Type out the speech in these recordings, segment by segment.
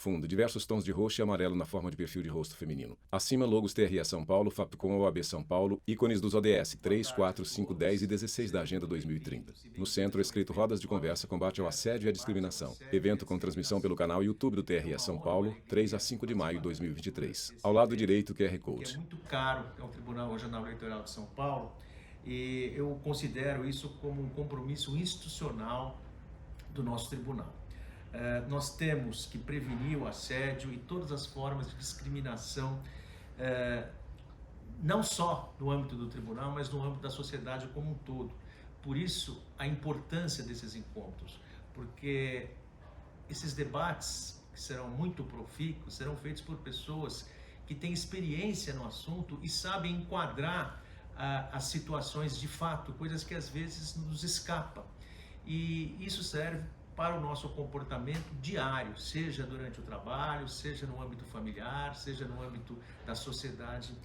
Fundo, diversos tons de roxo e amarelo na forma de perfil de rosto feminino. Acima, logos TRE São Paulo, Fapcom OAB São Paulo, ícones dos ODS 3, 4, 5, 10 e 16 da Agenda 2030. No centro, escrito Rodas de Conversa Combate ao Assédio e à Discriminação. Evento com transmissão pelo canal YouTube do TRE São Paulo, 3 a 5 de maio de 2023. Ao lado direito, QR Code. É muito caro ao Tribunal Regional Eleitoral de São Paulo e eu considero isso como um compromisso institucional do nosso tribunal. Nós temos que prevenir o assédio e todas as formas de discriminação, não só no âmbito do tribunal, mas no âmbito da sociedade como um todo. Por isso, a importância desses encontros, porque esses debates, que serão muito profícuos, serão feitos por pessoas que têm experiência no assunto e sabem enquadrar as situações de fato, coisas que às vezes nos escapam. E isso serve para o nosso comportamento diário, seja durante o trabalho, seja no âmbito familiar, seja no âmbito da sociedade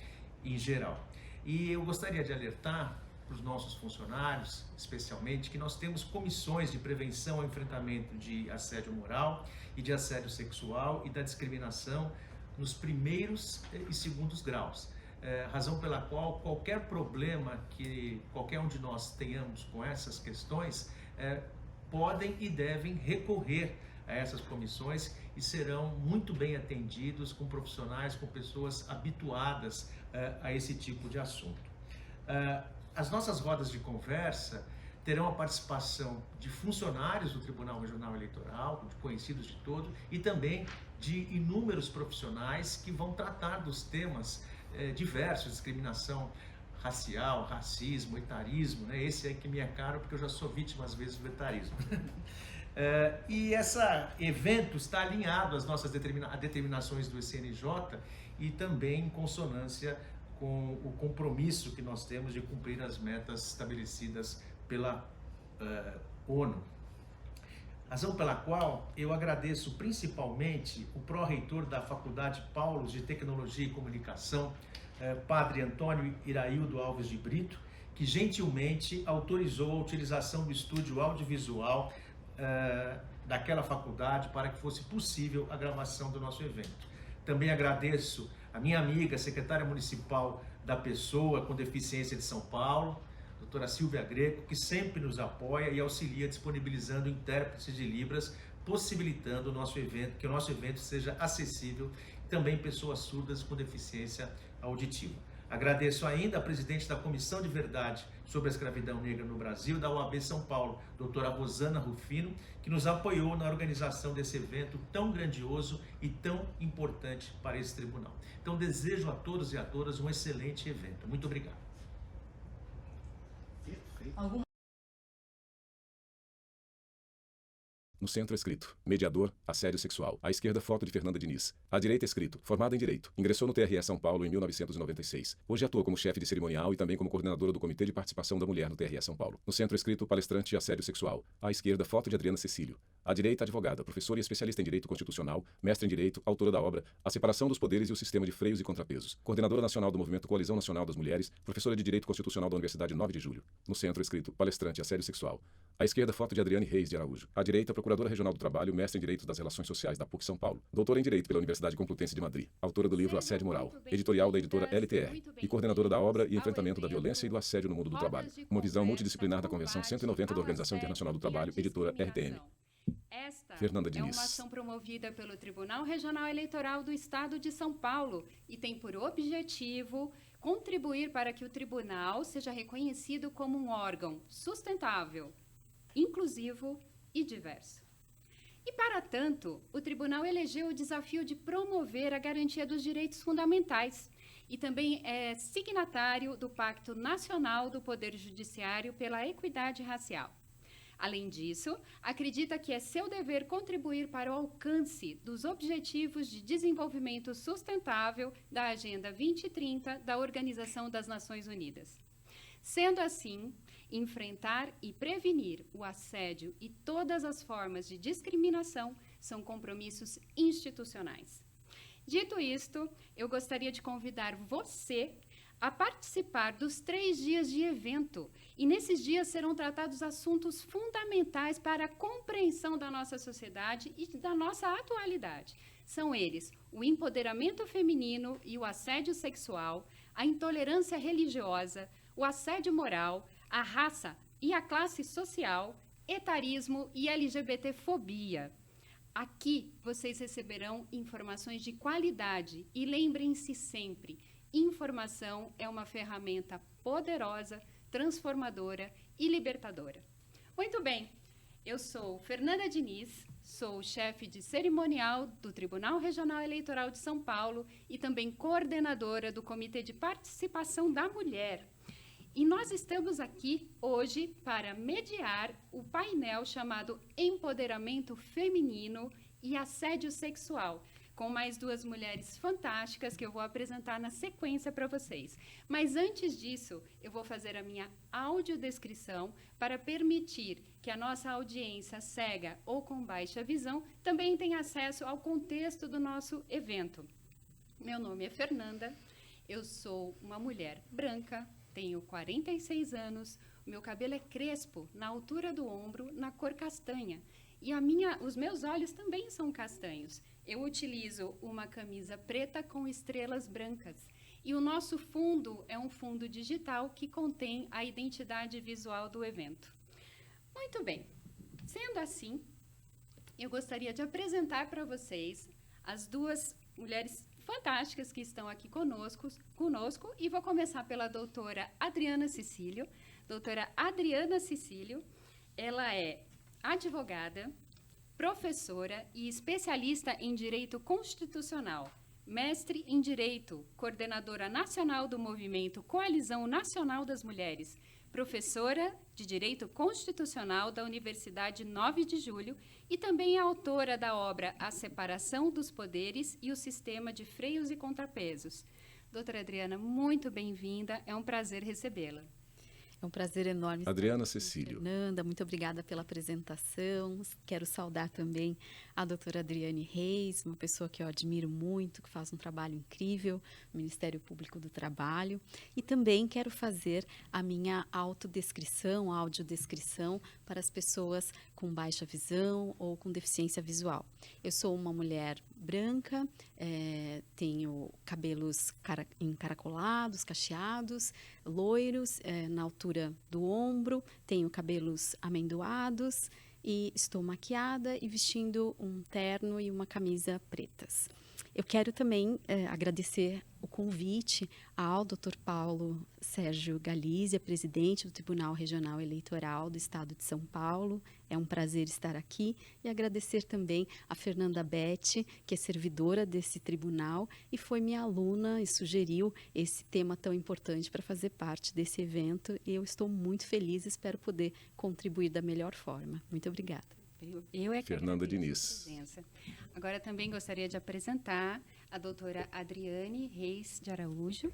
em geral. E eu gostaria de alertar para os nossos funcionários, especialmente, que nós temos comissões de prevenção ao enfrentamento de assédio moral e de assédio sexual e da discriminação nos primeiros e segundos graus. Razão pela qual qualquer problema que qualquer um de nós tenhamos com essas questões, podem e devem recorrer a essas comissões e serão muito bem atendidos com profissionais, com pessoas habituadas a esse tipo de assunto. As nossas rodas de conversa terão a participação de funcionários do Tribunal Regional Eleitoral, de conhecidos de todos, e também de inúmeros profissionais que vão tratar dos temas diversos, discriminação racial, racismo, etarismo, né? Esse é que me é caro porque eu já sou vítima às vezes do etarismo. E esse evento está alinhado às nossas determinações do SNJ e também em consonância com o compromisso que nós temos de cumprir as metas estabelecidas pela ONU. Razão pela qual eu agradeço principalmente o pró-reitor da Faculdade Paulos de Tecnologia e Comunicação, Padre Antônio Iraildo Alves de Brito, que gentilmente autorizou a utilização do estúdio audiovisual daquela faculdade para que fosse possível a gravação do nosso evento. Também agradeço a minha amiga, secretária municipal da Pessoa com Deficiência de São Paulo, doutora Silvia Greco, que sempre nos apoia e auxilia disponibilizando intérpretes de Libras, possibilitando que o nosso evento seja acessível também pessoas surdas com deficiência auditiva. Agradeço ainda a presidente da Comissão de Verdade sobre a Escravidão Negra no Brasil, da OAB São Paulo, doutora Rosana Rufino, que nos apoiou na organização desse evento tão grandioso e tão importante para esse tribunal. Então, desejo a todos e a todas um excelente evento. Muito obrigado. No centro escrito, mediador, assédio sexual. À esquerda, foto de Fernanda Diniz. À direita escrito, formada em Direito. Ingressou no TRE São Paulo em 1996. Hoje atua como chefe de cerimonial e também como coordenadora do Comitê de Participação da Mulher no TRE São Paulo. No centro escrito, palestrante de assédio sexual. À esquerda, foto de Adriana Cecílio. À direita, advogada, professora e especialista em Direito Constitucional, mestre em Direito, autora da obra A Separação dos Poderes e o Sistema de Freios e Contrapesos. Coordenadora nacional do Movimento Coalizão Nacional das Mulheres, professora de Direito Constitucional da Universidade 9 de Julho. No centro escrito, palestrante de assédio sexual. À esquerda, foto de Adriane Reis de Araújo. À direita, procuradora regional do Trabalho, mestre em Direito das Relações Sociais da PUC São Paulo. Doutora em Direito pela Universidade Complutense de Madrid. Autora do livro Assédio Moral. Editorial da editora LTR. E coordenadora da obra e enfrentamento da violência e do assédio no mundo do trabalho. Uma visão multidisciplinar da Convenção 190 da Organização Internacional do Trabalho, editora RTM. Fernanda Diniz. É uma ação promovida pelo Tribunal Regional Eleitoral do Estado de São Paulo e tem por objetivo contribuir para que o tribunal seja reconhecido como um órgão sustentável, inclusivo e diverso. E, para tanto, o tribunal elegeu o desafio de promover a garantia dos direitos fundamentais e também é signatário do Pacto Nacional do Poder Judiciário pela Equidade Racial. Além disso, acredita que é seu dever contribuir para o alcance dos Objetivos de Desenvolvimento Sustentável da Agenda 2030 da Organização das Nações Unidas. Sendo assim, enfrentar e prevenir o assédio e todas as formas de discriminação são compromissos institucionais. Dito isto, eu gostaria de convidar você a participar dos 3 dias de evento. E nesses dias serão tratados assuntos fundamentais para a compreensão da nossa sociedade e da nossa atualidade. São eles o empoderamento feminino e o assédio sexual, a intolerância religiosa, o assédio moral, a raça e a classe social, etarismo e LGBTfobia. Aqui vocês receberão informações de qualidade e lembrem-se sempre, informação é uma ferramenta poderosa, transformadora e libertadora. Muito bem, eu sou Fernanda Diniz, sou chefe de cerimonial do Tribunal Regional Eleitoral de São Paulo e também coordenadora do Comitê de Participação da Mulher. E nós estamos aqui hoje para mediar o painel chamado Empoderamento Feminino e Assédio Sexual, com mais duas mulheres fantásticas que eu vou apresentar na sequência para vocês. Mas antes disso, eu vou fazer a minha audiodescrição para permitir que a nossa audiência cega ou com baixa visão também tenha acesso ao contexto do nosso evento. Meu nome é Fernanda, eu sou uma mulher branca, tenho 46 anos, o meu cabelo é crespo, na altura do ombro, na cor castanha. E os meus olhos também são castanhos. Eu utilizo uma camisa preta com estrelas brancas. E o nosso fundo é um fundo digital que contém a identidade visual do evento. Muito bem. Sendo assim, eu gostaria de apresentar para vocês as duas mulheres fantásticas que estão aqui conosco e vou começar pela doutora Adriana Cecílio. Doutora Adriana Cecílio, ela é advogada, professora e especialista em Direito Constitucional, mestre em Direito, coordenadora nacional do movimento Coalizão Nacional das Mulheres, professora de Direito Constitucional da Universidade 9 de Julho e também é autora da obra A Separação dos Poderes e o Sistema de Freios e Contrapesos. Doutora Adriana, muito bem-vinda, é um prazer recebê-la. É um prazer enorme. Adriana Cecílio. Fernanda, muito obrigada pela apresentação. Quero saudar também a doutora Adriane Reis, uma pessoa que eu admiro muito, que faz um trabalho incrível no Ministério Público do Trabalho. E também quero fazer a minha autodescrição, a audiodescrição para as pessoas com baixa visão ou com deficiência visual. Eu sou uma mulher branca, tenho cabelos encaracolados, cacheados, loiros, na altura do ombro, tenho cabelos amendoados e estou maquiada e vestindo um terno e uma camisa pretas. Eu quero também agradecer o convite ao Dr. Paulo Sérgio Galizia, presidente do Tribunal Regional Eleitoral do Estado de São Paulo. É um prazer estar aqui e agradecer também a Fernanda Betti, que é servidora desse tribunal e foi minha aluna e sugeriu esse tema tão importante para fazer parte desse evento. E eu estou muito feliz e espero poder contribuir da melhor forma. Muito obrigada. Eu é que Fernanda agradeço Diniz. a presença. Agora também gostaria de apresentar a doutora Adriane Reis de Araújo.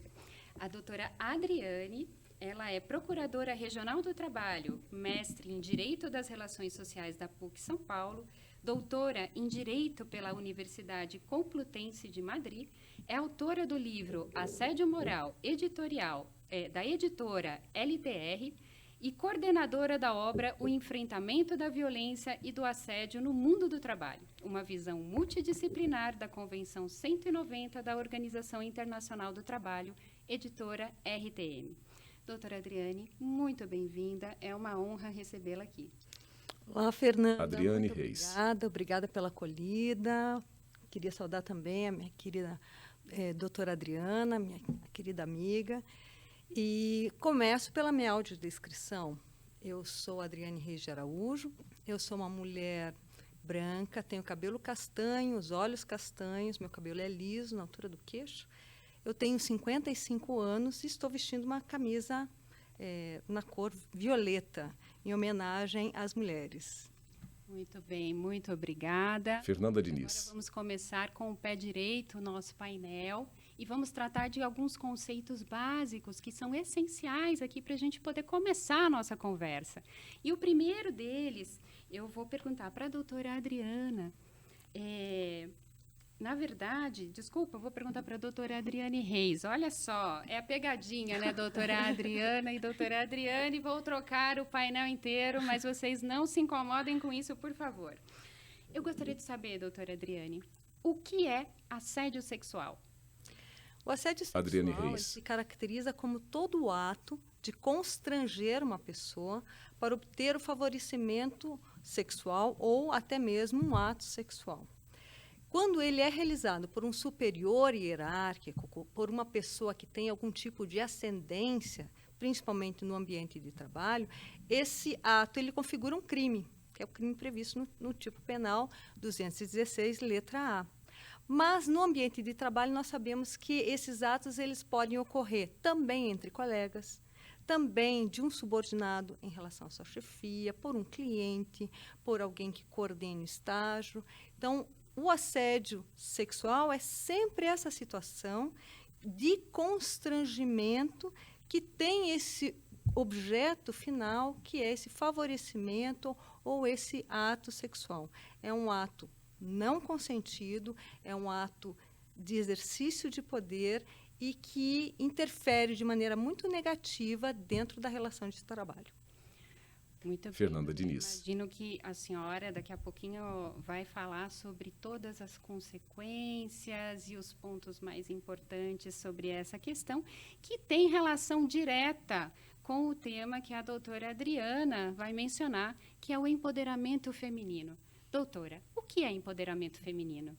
A doutora Adriane, ela é procuradora regional do trabalho, mestre em Direito das Relações Sociais da PUC São Paulo, doutora em Direito pela Universidade Complutense de Madrid, é autora do livro Assédio Moral Editorial, da editora LTR, e coordenadora da obra O Enfrentamento da Violência e do Assédio no Mundo do Trabalho, uma visão multidisciplinar da Convenção 190 da Organização Internacional do Trabalho, editora RTM. Doutora Adriane, muito bem-vinda, é uma honra recebê-la aqui. Olá, Fernanda. Adriane muito Reis. Obrigada pela acolhida. Queria saudar também a minha querida doutora Adriana, minha querida amiga. E começo pela minha audiodescrição. Eu sou Adriane Reis de Araújo, eu sou uma mulher branca, tenho cabelo castanho, os olhos castanhos, meu cabelo é liso, na altura do queixo. Eu tenho 55 anos e estou vestindo uma camisa na cor violeta, em homenagem às mulheres. Muito bem, muito obrigada. Fernanda Agora Diniz. vamos começar com o pé direito, o nosso painel, e vamos tratar de alguns conceitos básicos que são essenciais aqui para a gente poder começar a nossa conversa. E o primeiro deles, eu vou perguntar para a doutora Adriana. Na verdade, desculpa, eu vou perguntar para a doutora Adriane Reis. Olha só, é a pegadinha, né, doutora Adriana e doutora Adriane. Vou trocar o painel inteiro, mas vocês não se incomodem com isso, por favor. Eu gostaria de saber, doutora Adriane, O que é assédio sexual? O assédio Adriane sexual ele Reis. se caracteriza como todo ato de constranger uma pessoa para obter o favorecimento sexual ou até mesmo um ato sexual. Quando ele é realizado por um superior hierárquico, por uma pessoa que tem algum tipo de ascendência, principalmente no ambiente de trabalho, esse ato ele configura um crime, que é o crime previsto no tipo penal 216, letra A. Mas no ambiente de trabalho nós sabemos que esses atos eles podem ocorrer também entre colegas, também de um subordinado em relação à sua chefia, por um cliente, por alguém que coordene o estágio. Então, o assédio sexual é sempre essa situação de constrangimento que tem esse objeto final, que é esse favorecimento ou esse ato sexual. É um ato não consentido, é um ato de exercício de poder e que interfere de maneira muito negativa dentro da relação de trabalho. Muito bem. Fernanda Diniz. Imagino que a senhora daqui a pouquinho vai falar sobre todas as consequências e os pontos mais importantes sobre essa questão, que tem relação direta com o tema que a doutora Adriana vai mencionar, que é o empoderamento feminino. Doutora, o que é empoderamento feminino?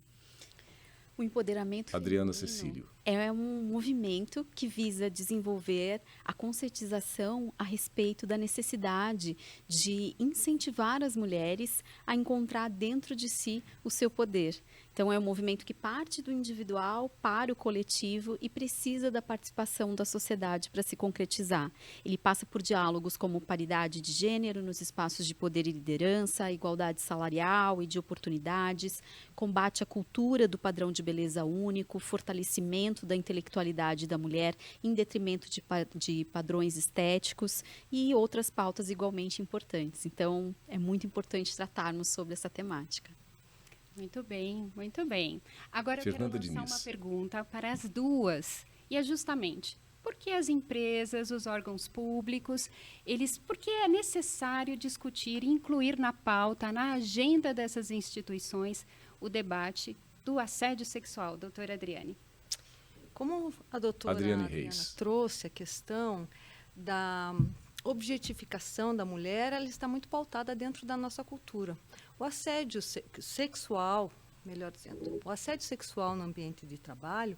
O empoderamento Adriana feminino Cecílio. é um movimento que visa desenvolver a conscientização a respeito da necessidade de incentivar as mulheres a encontrar dentro de si o seu poder. Então, é um movimento que parte do individual para o coletivo e precisa da participação da sociedade para se concretizar. Ele passa por diálogos como paridade de gênero nos espaços de poder e liderança, igualdade salarial e de oportunidades, combate à cultura do padrão de beleza único, fortalecimento da intelectualidade da mulher em detrimento de padrões estéticos e outras pautas igualmente importantes. Então, é muito importante tratarmos sobre essa temática. Muito bem, muito bem. Agora Fernanda eu quero lançar Diniz. uma pergunta para as duas. E é justamente, por que as empresas, os órgãos públicos, por que é necessário discutir e incluir na pauta, na agenda dessas instituições, o debate do assédio sexual, doutora Adriane? Como a doutora Adriane Adriana Reis. trouxe a questão da objetificação da mulher, ela está muito pautada dentro da nossa cultura. O assédio sexual, melhor dizendo, o assédio sexual no ambiente de trabalho,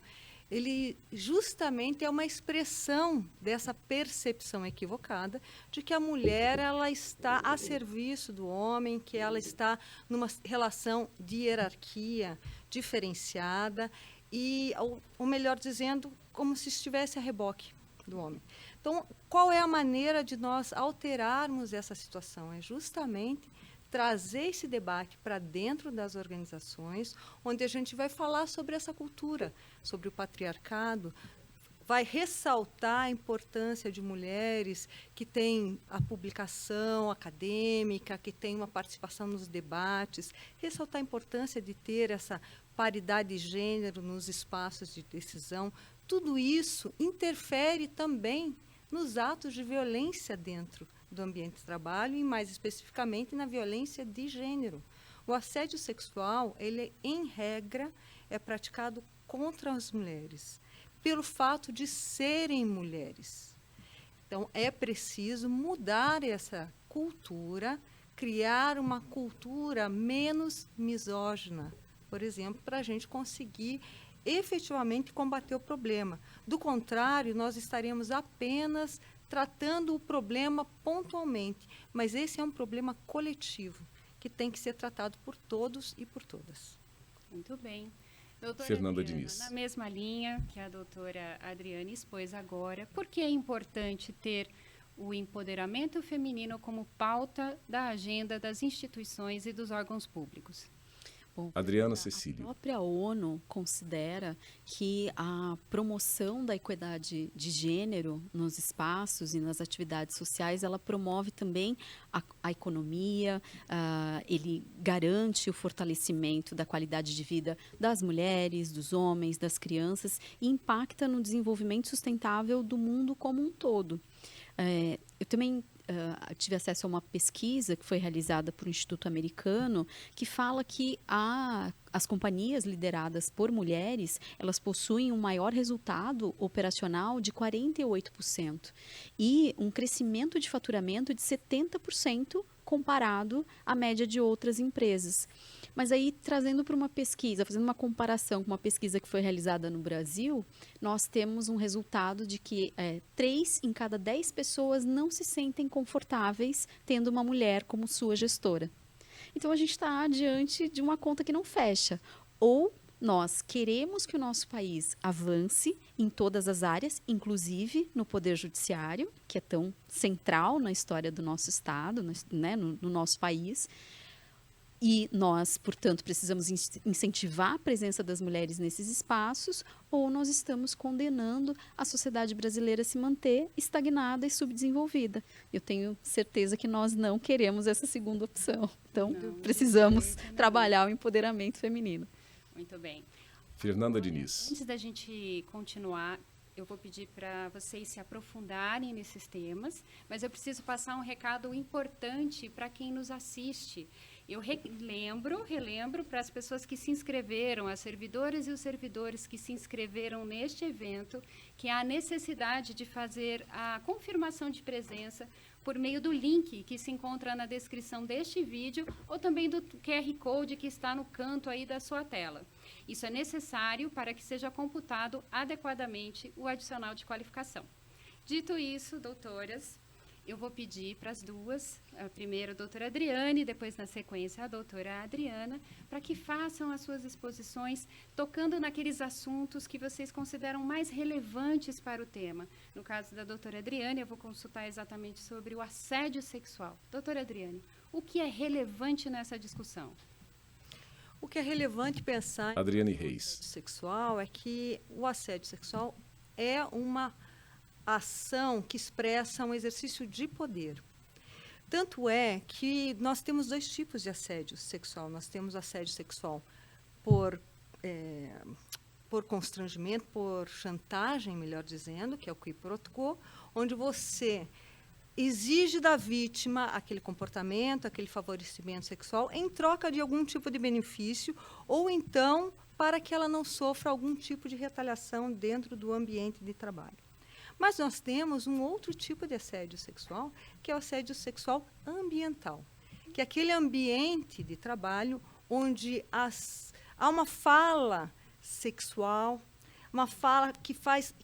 ele justamente é uma expressão dessa percepção equivocada de que a mulher ela está a serviço do homem, que ela está numa relação de hierarquia diferenciada e, ou melhor dizendo, como se estivesse a reboque do homem. Então, qual é a maneira de nós alterarmos essa situação? É justamente trazer esse debate para dentro das organizações, onde a gente vai falar sobre essa cultura, sobre o patriarcado, vai ressaltar a importância de mulheres que têm a publicação acadêmica, que têm uma participação nos debates, ressaltar a importância de ter essa paridade de gênero nos espaços de decisão. Tudo isso interfere também nos atos de violência dentro do ambiente de trabalho e, mais especificamente, na violência de gênero. O assédio sexual, ele, em regra, é praticado contra as mulheres, pelo fato de serem mulheres. Então, é preciso mudar essa cultura, criar uma cultura menos misógina, por exemplo, para a gente conseguir efetivamente combater o problema. Do contrário, nós estaremos apenas tratando o problema pontualmente, mas esse é um problema coletivo que tem que ser tratado por todos e por todas. Muito bem. Doutora Fernanda Adriana, Diniz. na mesma linha que a doutora Adriane expôs agora, por que é importante ter o empoderamento feminino como pauta da agenda das instituições e dos órgãos públicos? Bom, Adriana a Cecílio. própria ONU considera que a promoção da equidade de gênero nos espaços e nas atividades sociais, ela promove também a economia, ele garante o fortalecimento da qualidade de vida das mulheres, dos homens, das crianças e impacta no desenvolvimento sustentável do mundo como um todo. Eu também tive acesso a uma pesquisa que foi realizada por um instituto americano que fala que as companhias lideradas por mulheres, elas possuem um maior resultado operacional de 48% e um crescimento de faturamento de 70% comparado à média de outras empresas. Mas aí, trazendo para uma pesquisa, fazendo uma comparação com uma pesquisa que foi realizada no Brasil, nós temos um resultado de que 3 em cada 10 pessoas não se sentem confortáveis tendo uma mulher como sua gestora. Então, a gente está diante de uma conta que não fecha. Ou nós queremos que o nosso país avance em todas as áreas, inclusive no Poder Judiciário, que é tão central na história do nosso Estado, né, no nosso país. E nós, portanto, precisamos incentivar a presença das mulheres nesses espaços, ou nós estamos condenando a sociedade brasileira a se manter estagnada e subdesenvolvida. Eu tenho certeza que nós não queremos essa segunda opção. Então, precisamos trabalhar o empoderamento feminino. Muito bem. Fernanda Diniz. Antes da gente continuar, eu vou pedir para vocês se aprofundarem nesses temas, mas eu preciso passar um recado importante para quem nos assiste. Eu relembro para as pessoas que se inscreveram, as servidoras e os servidores que se inscreveram neste evento, que há necessidade de fazer a confirmação de presença por meio do link que se encontra na descrição deste vídeo ou também do QR Code que está no canto aí da sua tela. Isso é necessário para que seja computado adequadamente o adicional de qualificação. Dito isso, doutoras, eu vou pedir para as duas, primeiro a doutora Adriane, depois na sequência a doutora Adriana, para que façam as suas exposições tocando naqueles assuntos que vocês consideram mais relevantes para o tema. No caso da doutora Adriane, eu vou consultar exatamente sobre o assédio sexual. Doutora Adriane, o que é relevante nessa discussão? O que é relevante pensar Adriane em Reis. assédio sexual é que o assédio sexual é uma ação que expressa um exercício de poder. Tanto é que nós temos 2 tipos de assédio sexual. Nós temos assédio sexual por constrangimento, por chantagem, melhor dizendo, que é o qui pro quo, onde você exige da vítima aquele comportamento, aquele favorecimento sexual em troca de algum tipo de benefício, ou então para que ela não sofra algum tipo de retaliação dentro do ambiente de trabalho. Mas nós temos um outro tipo de assédio sexual, que é o assédio sexual ambiental, que é aquele ambiente de trabalho onde há uma fala sexual, uma fala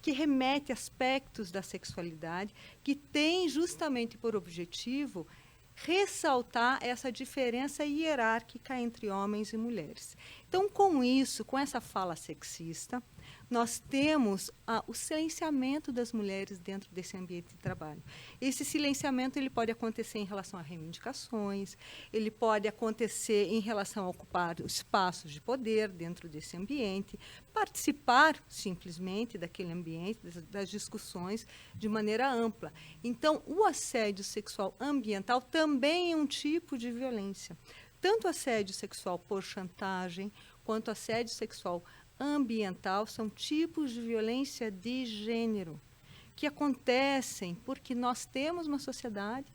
que remete a aspectos da sexualidade, que tem justamente por objetivo ressaltar essa diferença hierárquica entre homens e mulheres. Então, com isso, com essa fala sexista, nós temos o silenciamento das mulheres dentro desse ambiente de trabalho. Esse silenciamento ele pode acontecer em relação a reivindicações, ele pode acontecer em relação a ocupar espaços de poder dentro desse ambiente, participar simplesmente daquele ambiente, das discussões de maneira ampla. Então, o assédio sexual ambiental também é um tipo de violência. Tanto assédio sexual por chantagem, quanto assédio sexual ambiental são tipos de violência de gênero que acontecem porque nós temos uma sociedade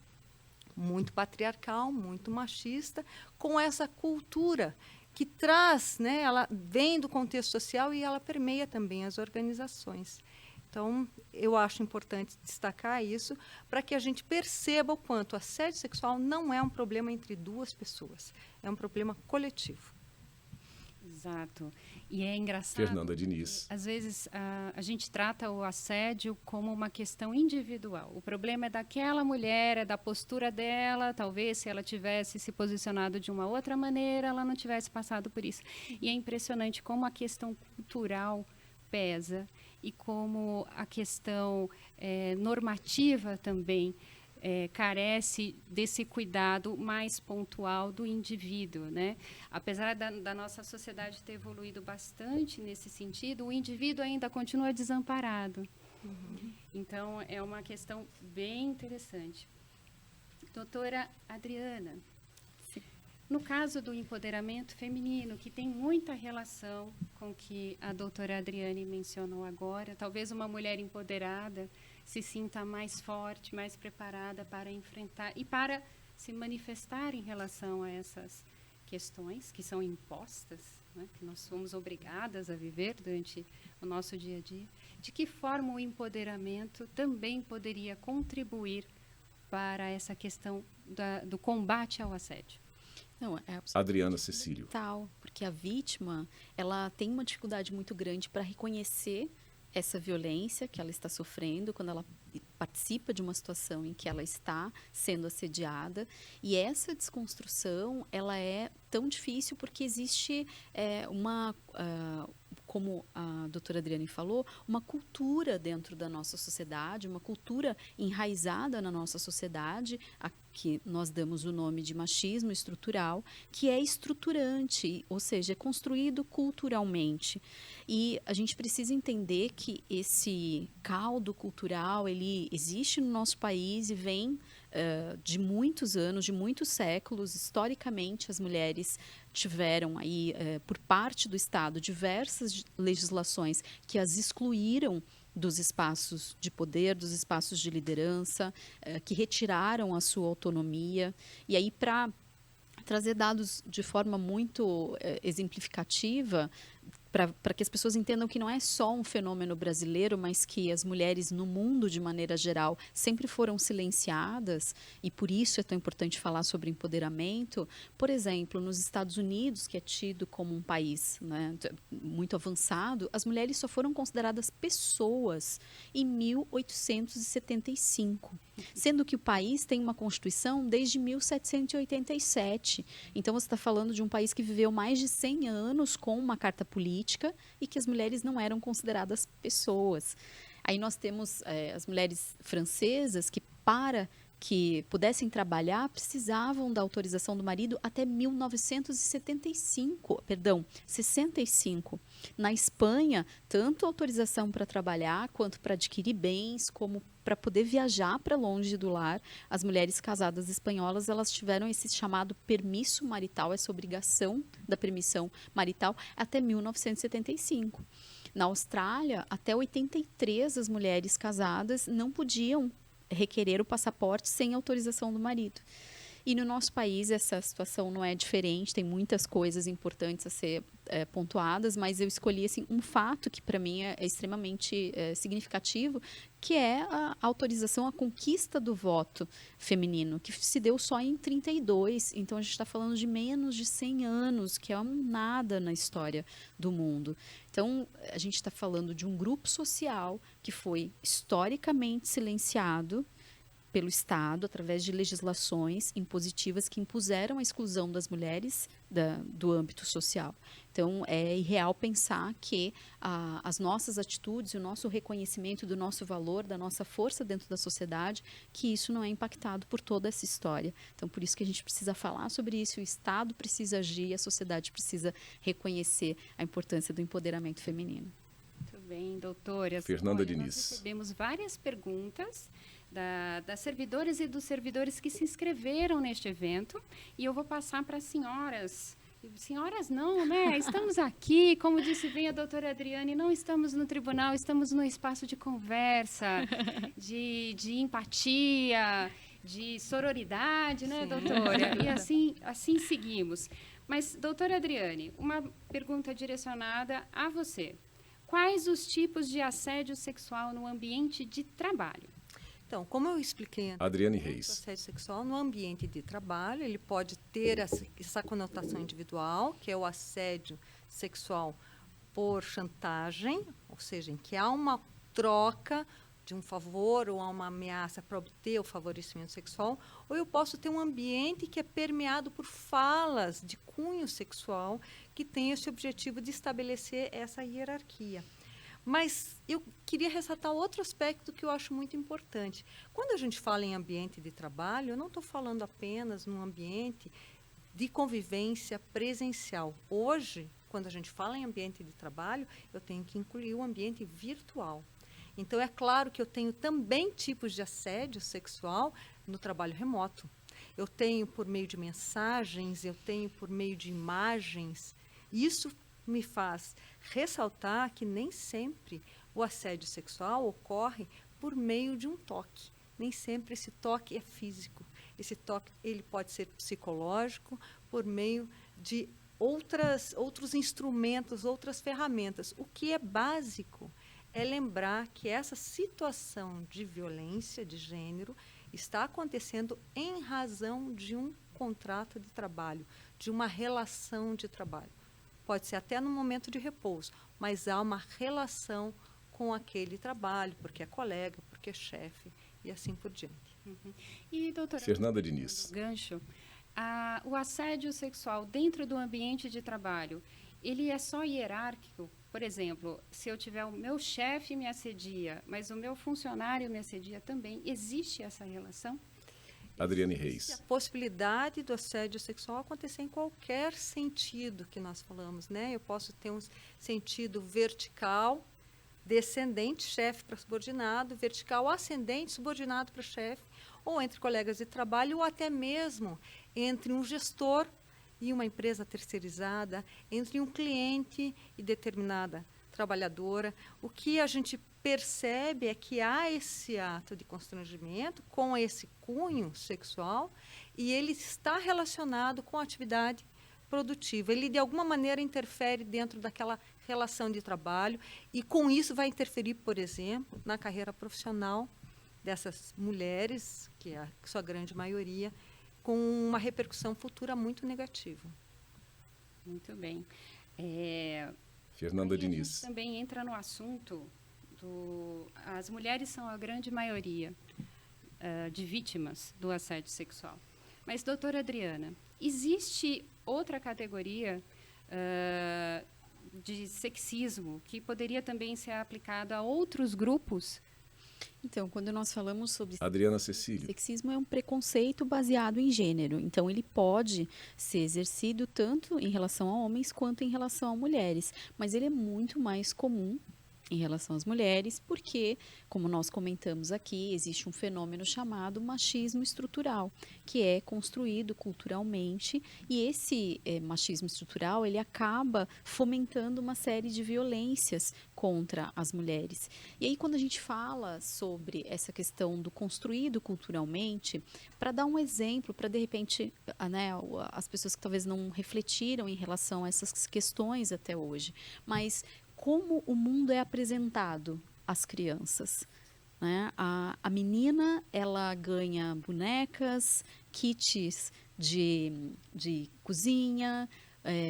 muito patriarcal, muito machista, com essa cultura que traz, né, ela vem do contexto social e ela permeia também as organizações. Então, eu acho importante destacar isso para que a gente perceba o quanto o assédio sexual não é um problema entre 2 pessoas, é um problema coletivo. Exato. E é engraçado. Fernanda Diniz. Às vezes a gente trata o assédio como uma questão individual. O problema é daquela mulher, é da postura dela. Talvez se ela tivesse se posicionado de uma outra maneira, ela não tivesse passado por isso. E é impressionante como a questão cultural pesa e como a questão normativa também carece desse cuidado mais pontual do indivíduo, né? Apesar da nossa sociedade ter evoluído bastante nesse sentido, o indivíduo ainda continua desamparado. Então, é uma questão bem interessante. Doutora Adriana, no caso do empoderamento feminino, que tem muita relação com o que a doutora Adriane mencionou agora, talvez uma mulher empoderada se sinta mais forte, mais preparada para enfrentar e para se manifestar em relação a essas questões que são impostas, né, que nós somos obrigadas a viver durante o nosso dia a dia. De que forma o empoderamento também poderia contribuir para essa questão do combate ao assédio? Não, é Adriana Cecílio. fundamental, porque a vítima, ela tem uma dificuldade muito grande para reconhecer essa violência que ela está sofrendo quando ela participa de uma situação em que ela está sendo assediada, e essa desconstrução ela é tão difícil porque existe como a doutora Adriane falou, uma cultura dentro da nossa sociedade, uma cultura enraizada na nossa sociedade, a que nós damos o nome de machismo estrutural, que é estruturante, ou seja, é construído culturalmente. E a gente precisa entender que esse caldo cultural, ele existe no nosso país e vem de muitos anos, de muitos séculos. Historicamente, as mulheres tiveram aí, por parte do Estado, diversas legislações que as excluíram dos espaços de poder, dos espaços de liderança, que retiraram a sua autonomia. E aí, para trazer dados de forma muito exemplificativa, para que as pessoas entendam que não é só um fenômeno brasileiro, mas que as mulheres no mundo, de maneira geral, sempre foram silenciadas, e por isso é tão importante falar sobre empoderamento. Por exemplo, nos Estados Unidos, que é tido como um país, né, muito avançado, as mulheres só foram consideradas pessoas em 1875, sendo que o país tem uma Constituição desde 1787. Então, você está falando de um país que viveu mais de 100 anos com uma carta política e que as mulheres não eram consideradas pessoas. Aí nós temos as mulheres francesas que, para que pudessem trabalhar, precisavam da autorização do marido até 65. Na Espanha, tanto autorização para trabalhar, quanto para adquirir bens, como para poder viajar para longe do lar. As mulheres casadas espanholas, elas tiveram esse chamado permisso marital, essa obrigação da permissão marital, até 1975. Na Austrália, até 83, as mulheres casadas não podiam requerer o passaporte sem autorização do marido. E no nosso país essa situação não é diferente, tem muitas coisas importantes a ser pontuadas, mas eu escolhi assim, um fato que para mim é extremamente significativo, que é a autorização à conquista do voto feminino, que se deu só em 32, então a gente está falando de menos de 100 anos, que é um nada na história do mundo. Então, a gente está falando de um grupo social que foi historicamente silenciado pelo Estado, através de legislações impositivas que impuseram a exclusão das mulheres do âmbito social. Então, é irreal pensar que as nossas atitudes, o nosso reconhecimento do nosso valor, da nossa força dentro da sociedade, que isso não é impactado por toda essa história. Então, por isso que a gente precisa falar sobre isso, o Estado precisa agir, a sociedade precisa reconhecer a importância do empoderamento feminino. Muito bem, doutora. Fernanda Olha, Diniz. nós recebemos várias perguntas das servidoras e dos servidores que se inscreveram neste evento, e eu vou passar para as senhoras. Senhoras não, né? Estamos aqui, como disse bem a doutora Adriane, não estamos no tribunal, estamos no espaço de conversa, de empatia, de sororidade, né, Sim. doutora? E assim seguimos. Mas, doutora Adriane, uma pergunta direcionada a você. Quais os tipos de assédio sexual no ambiente de trabalho? Então, como eu expliquei Adriane o Reis. assédio sexual no ambiente de trabalho, ele pode ter essa conotação individual, que é o assédio sexual por chantagem, ou seja, em que há uma troca de um favor ou há uma ameaça para obter o favorecimento sexual, ou eu posso ter um ambiente que é permeado por falas de cunho sexual que tem esse objetivo de estabelecer essa hierarquia. Mas eu queria ressaltar outro aspecto que eu acho muito importante. Quando a gente fala em ambiente de trabalho, eu não estou falando apenas num ambiente de convivência presencial. Hoje, quando a gente fala em ambiente de trabalho, eu tenho que incluir o ambiente virtual. Então, é claro que eu tenho também tipos de assédio sexual no trabalho remoto. Eu tenho por meio de mensagens, eu tenho por meio de imagens. Isso me faz ressaltar que nem sempre o assédio sexual ocorre por meio de um toque. Nem sempre esse toque é físico. Esse toque ele pode ser psicológico, por meio de outros instrumentos, outras ferramentas. O que é básico é lembrar que essa situação de violência de gênero está acontecendo em razão de um contrato de trabalho, de uma relação de trabalho. Pode ser até no momento de repouso, mas há uma relação com aquele trabalho, porque é colega, porque é chefe, e assim por diante. E, doutora Fernanda Diniz. Gancho, o assédio sexual dentro do ambiente de trabalho, ele é só hierárquico? Por exemplo, se eu tiver o meu chefe me assedia, mas o meu funcionário me assedia também, existe essa relação? Adriane Existe Reis. a possibilidade do assédio sexual acontecer em qualquer sentido que nós falamos, né? Eu posso ter um sentido vertical, descendente, chefe para subordinado, vertical, ascendente, subordinado para chefe, ou entre colegas de trabalho, ou até mesmo entre um gestor e uma empresa terceirizada, entre um cliente e determinada trabalhadora. O que a gente percebe é que há esse ato de constrangimento com esse cunho sexual e ele está relacionado com a atividade produtiva. Ele, de alguma maneira, interfere dentro daquela relação de trabalho e, com isso, vai interferir, por exemplo, na carreira profissional dessas mulheres, que é a sua grande maioria, com uma repercussão futura muito negativa. Muito bem. Fernanda Aí a gente Diniz. também entra no assunto as mulheres são a grande maioria de vítimas do assédio sexual. Mas, doutora Adriana, existe outra categoria de sexismo que poderia também ser aplicada a outros grupos? Então, quando nós falamos sobre Adriana Cecílio. sexismo, é um preconceito baseado em gênero. Então, ele pode ser exercido tanto em relação a homens quanto em relação a mulheres. Mas ele é muito mais comum em relação às mulheres, porque, como nós comentamos aqui, existe um fenômeno chamado machismo estrutural, que é construído culturalmente, e esse machismo estrutural, ele acaba fomentando uma série de violências contra as mulheres. E aí, quando a gente fala sobre essa questão do construído culturalmente, para dar um exemplo, para, de repente, as pessoas que talvez não refletiram em relação a essas questões até hoje, mas como o mundo é apresentado às crianças, né? A menina, ela ganha bonecas, kits de cozinha,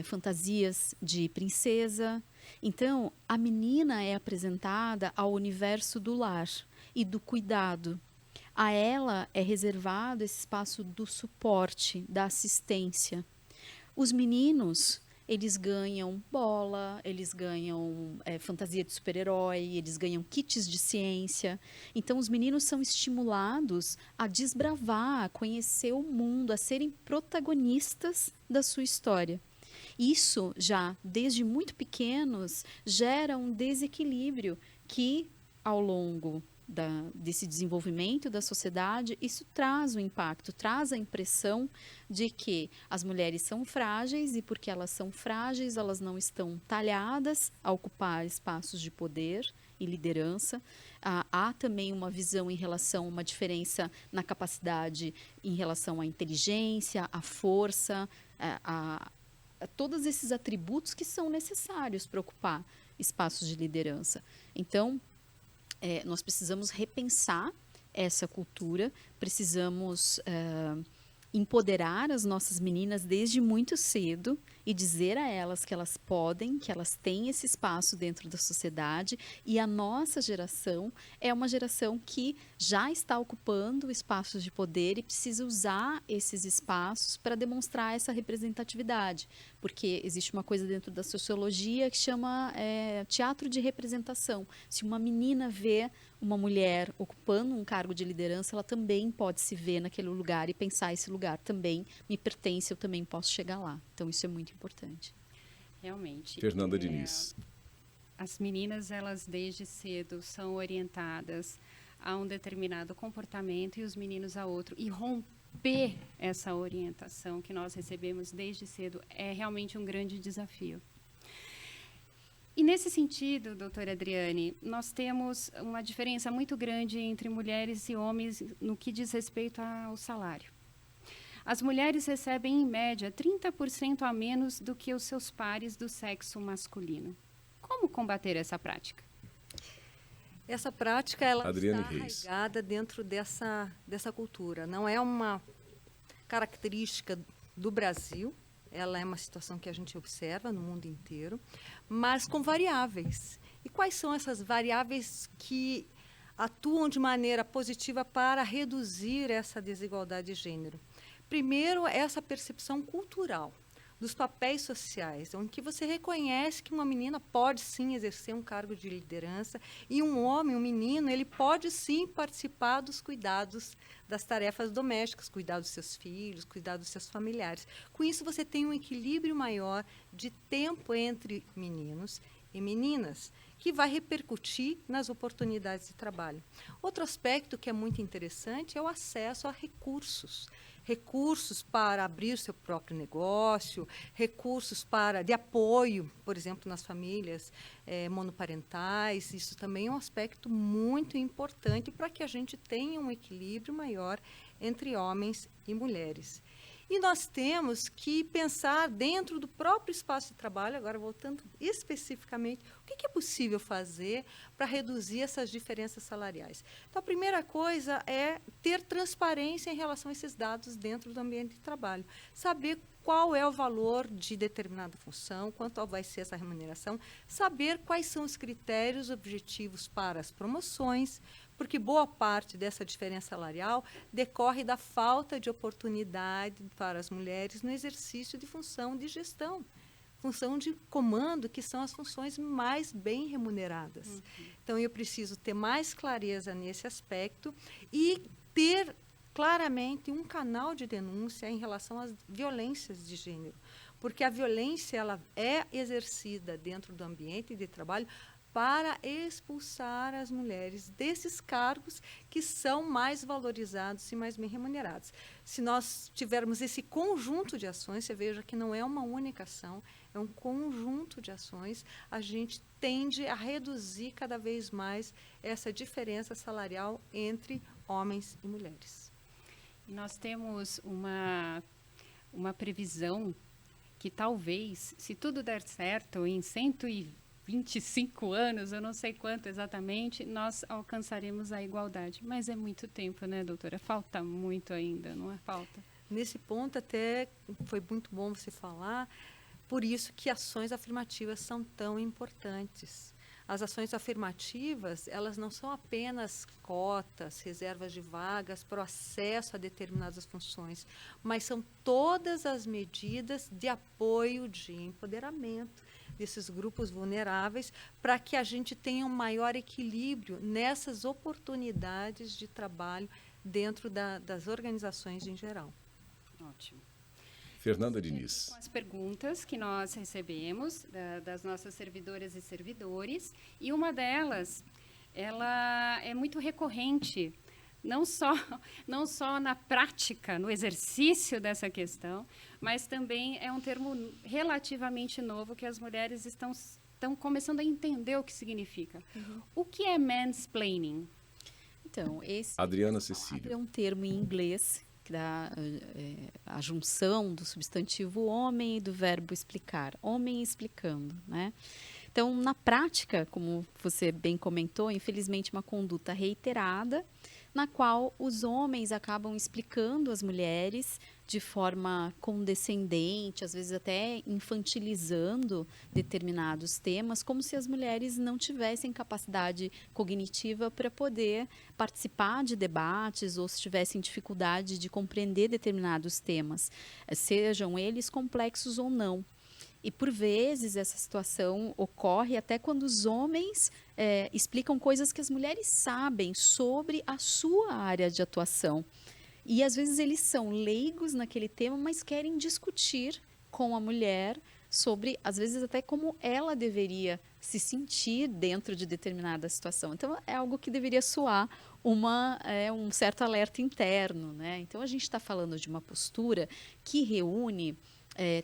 fantasias de princesa. Então, a menina é apresentada ao universo do lar e do cuidado. A ela é reservado esse espaço do suporte, da assistência. Os meninos, eles ganham bola, eles ganham fantasia de super-herói, eles ganham kits de ciência. Então, os meninos são estimulados a desbravar, a conhecer o mundo, a serem protagonistas da sua história. Isso, já desde muito pequenos, gera um desequilíbrio que, ao longo desse desenvolvimento da sociedade, isso traz o impacto, traz a impressão de que as mulheres são frágeis e, porque elas são frágeis, elas não estão talhadas a ocupar espaços de poder e liderança. Há também uma visão em relação a uma diferença na capacidade em relação à inteligência, à força, a todos esses atributos que são necessários para ocupar espaços de liderança. Então, nós precisamos repensar essa cultura, precisamos empoderar as nossas meninas desde muito cedo e dizer a elas que elas podem, que elas têm esse espaço dentro da sociedade. E a nossa geração é uma geração que já está ocupando espaços de poder e precisa usar esses espaços para demonstrar essa representatividade, porque existe uma coisa dentro da sociologia que chama teatro de representação. Se uma menina vê uma mulher ocupando um cargo de liderança, ela também pode se ver naquele lugar e pensar: esse lugar também me pertence, eu também posso chegar lá. Então, isso é muito importante. Realmente. Fernanda Diniz. As meninas, elas desde cedo são orientadas a um determinado comportamento e os meninos a outro. E romper essa orientação que nós recebemos desde cedo é realmente um grande desafio. E nesse sentido, doutora Adriane, nós temos uma diferença muito grande entre mulheres e homens no que diz respeito ao salário. As mulheres recebem, em média, 30% a menos do que os seus pares do sexo masculino. Como combater essa prática? Essa prática ela Adriane está Reis. arraigada dentro dessa cultura. Não é uma característica do Brasil, ela é uma situação que a gente observa no mundo inteiro, mas com variáveis. E quais são essas variáveis que atuam de maneira positiva para reduzir essa desigualdade de gênero? Primeiro, essa percepção cultural dos papéis sociais, onde você reconhece que uma menina pode sim exercer um cargo de liderança e um homem, um menino, ele pode sim participar dos cuidados das tarefas domésticas, cuidar dos seus filhos, cuidar dos seus familiares. Com isso, você tem um equilíbrio maior de tempo entre meninos e meninas, que vai repercutir nas oportunidades de trabalho. Outro aspecto que é muito interessante é o acesso a recursos. Recursos para abrir seu próprio negócio, recursos de apoio, por exemplo, nas famílias monoparentais. Isso também é um aspecto muito importante para que a gente tenha um equilíbrio maior entre homens e mulheres. E nós temos que pensar dentro do próprio espaço de trabalho, agora voltando especificamente, o que é possível fazer para reduzir essas diferenças salariais. Então, a primeira coisa é ter transparência em relação a esses dados dentro do ambiente de trabalho. Saber qual é o valor de determinada função, quanto vai ser essa remuneração, saber quais são os critérios objetivos para as promoções, porque boa parte dessa diferença salarial decorre da falta de oportunidade para as mulheres no exercício de função de gestão, função de comando, que são as funções mais bem remuneradas. Então, eu preciso ter mais clareza nesse aspecto e ter claramente um canal de denúncia em relação às violências de gênero, porque a violência ela é exercida dentro do ambiente de trabalho para expulsar as mulheres desses cargos que são mais valorizados e mais bem remunerados. Se nós tivermos esse conjunto de ações, você veja que não é uma única ação, é um conjunto de ações, a gente tende a reduzir cada vez mais essa diferença salarial entre homens e mulheres. Nós temos uma previsão que talvez, se tudo der certo, em 125 anos, eu não sei quanto exatamente, nós alcançaremos a igualdade. Mas é muito tempo, né, doutora? Falta muito ainda, não é falta? Nesse ponto, até foi muito bom você falar, por isso que ações afirmativas são tão importantes. As ações afirmativas, elas não são apenas cotas, reservas de vagas para o acesso a determinadas funções, mas são todas as medidas de apoio, de empoderamento desses grupos vulneráveis, para que a gente tenha um maior equilíbrio nessas oportunidades de trabalho dentro das organizações em geral. Ótimo. Fernanda Diniz. Com as perguntas que nós recebemos das nossas servidoras e servidores, e uma delas, ela é muito recorrente, não só na prática, no exercício dessa questão, mas também é um termo relativamente novo que as mulheres estão começando a entender o que significa. O que é mansplaining? Então, esse Adriana Cecília. é um termo em inglês que dá a junção do substantivo homem e do verbo explicar, homem explicando, né? Então, na prática, como você bem comentou, infelizmente uma conduta reiterada, na qual os homens acabam explicando às mulheres de forma condescendente, às vezes até infantilizando determinados temas, como se as mulheres não tivessem capacidade cognitiva para poder participar de debates ou se tivessem dificuldade de compreender determinados temas, sejam eles complexos ou não. E, por vezes, essa situação ocorre até quando os homens explicam coisas que as mulheres sabem sobre a sua área de atuação. E, às vezes, eles são leigos naquele tema, mas querem discutir com a mulher sobre, às vezes, até como ela deveria se sentir dentro de determinada situação. Então, é algo que deveria soar um certo alerta interno, né? Então, a gente está falando de uma postura que reúne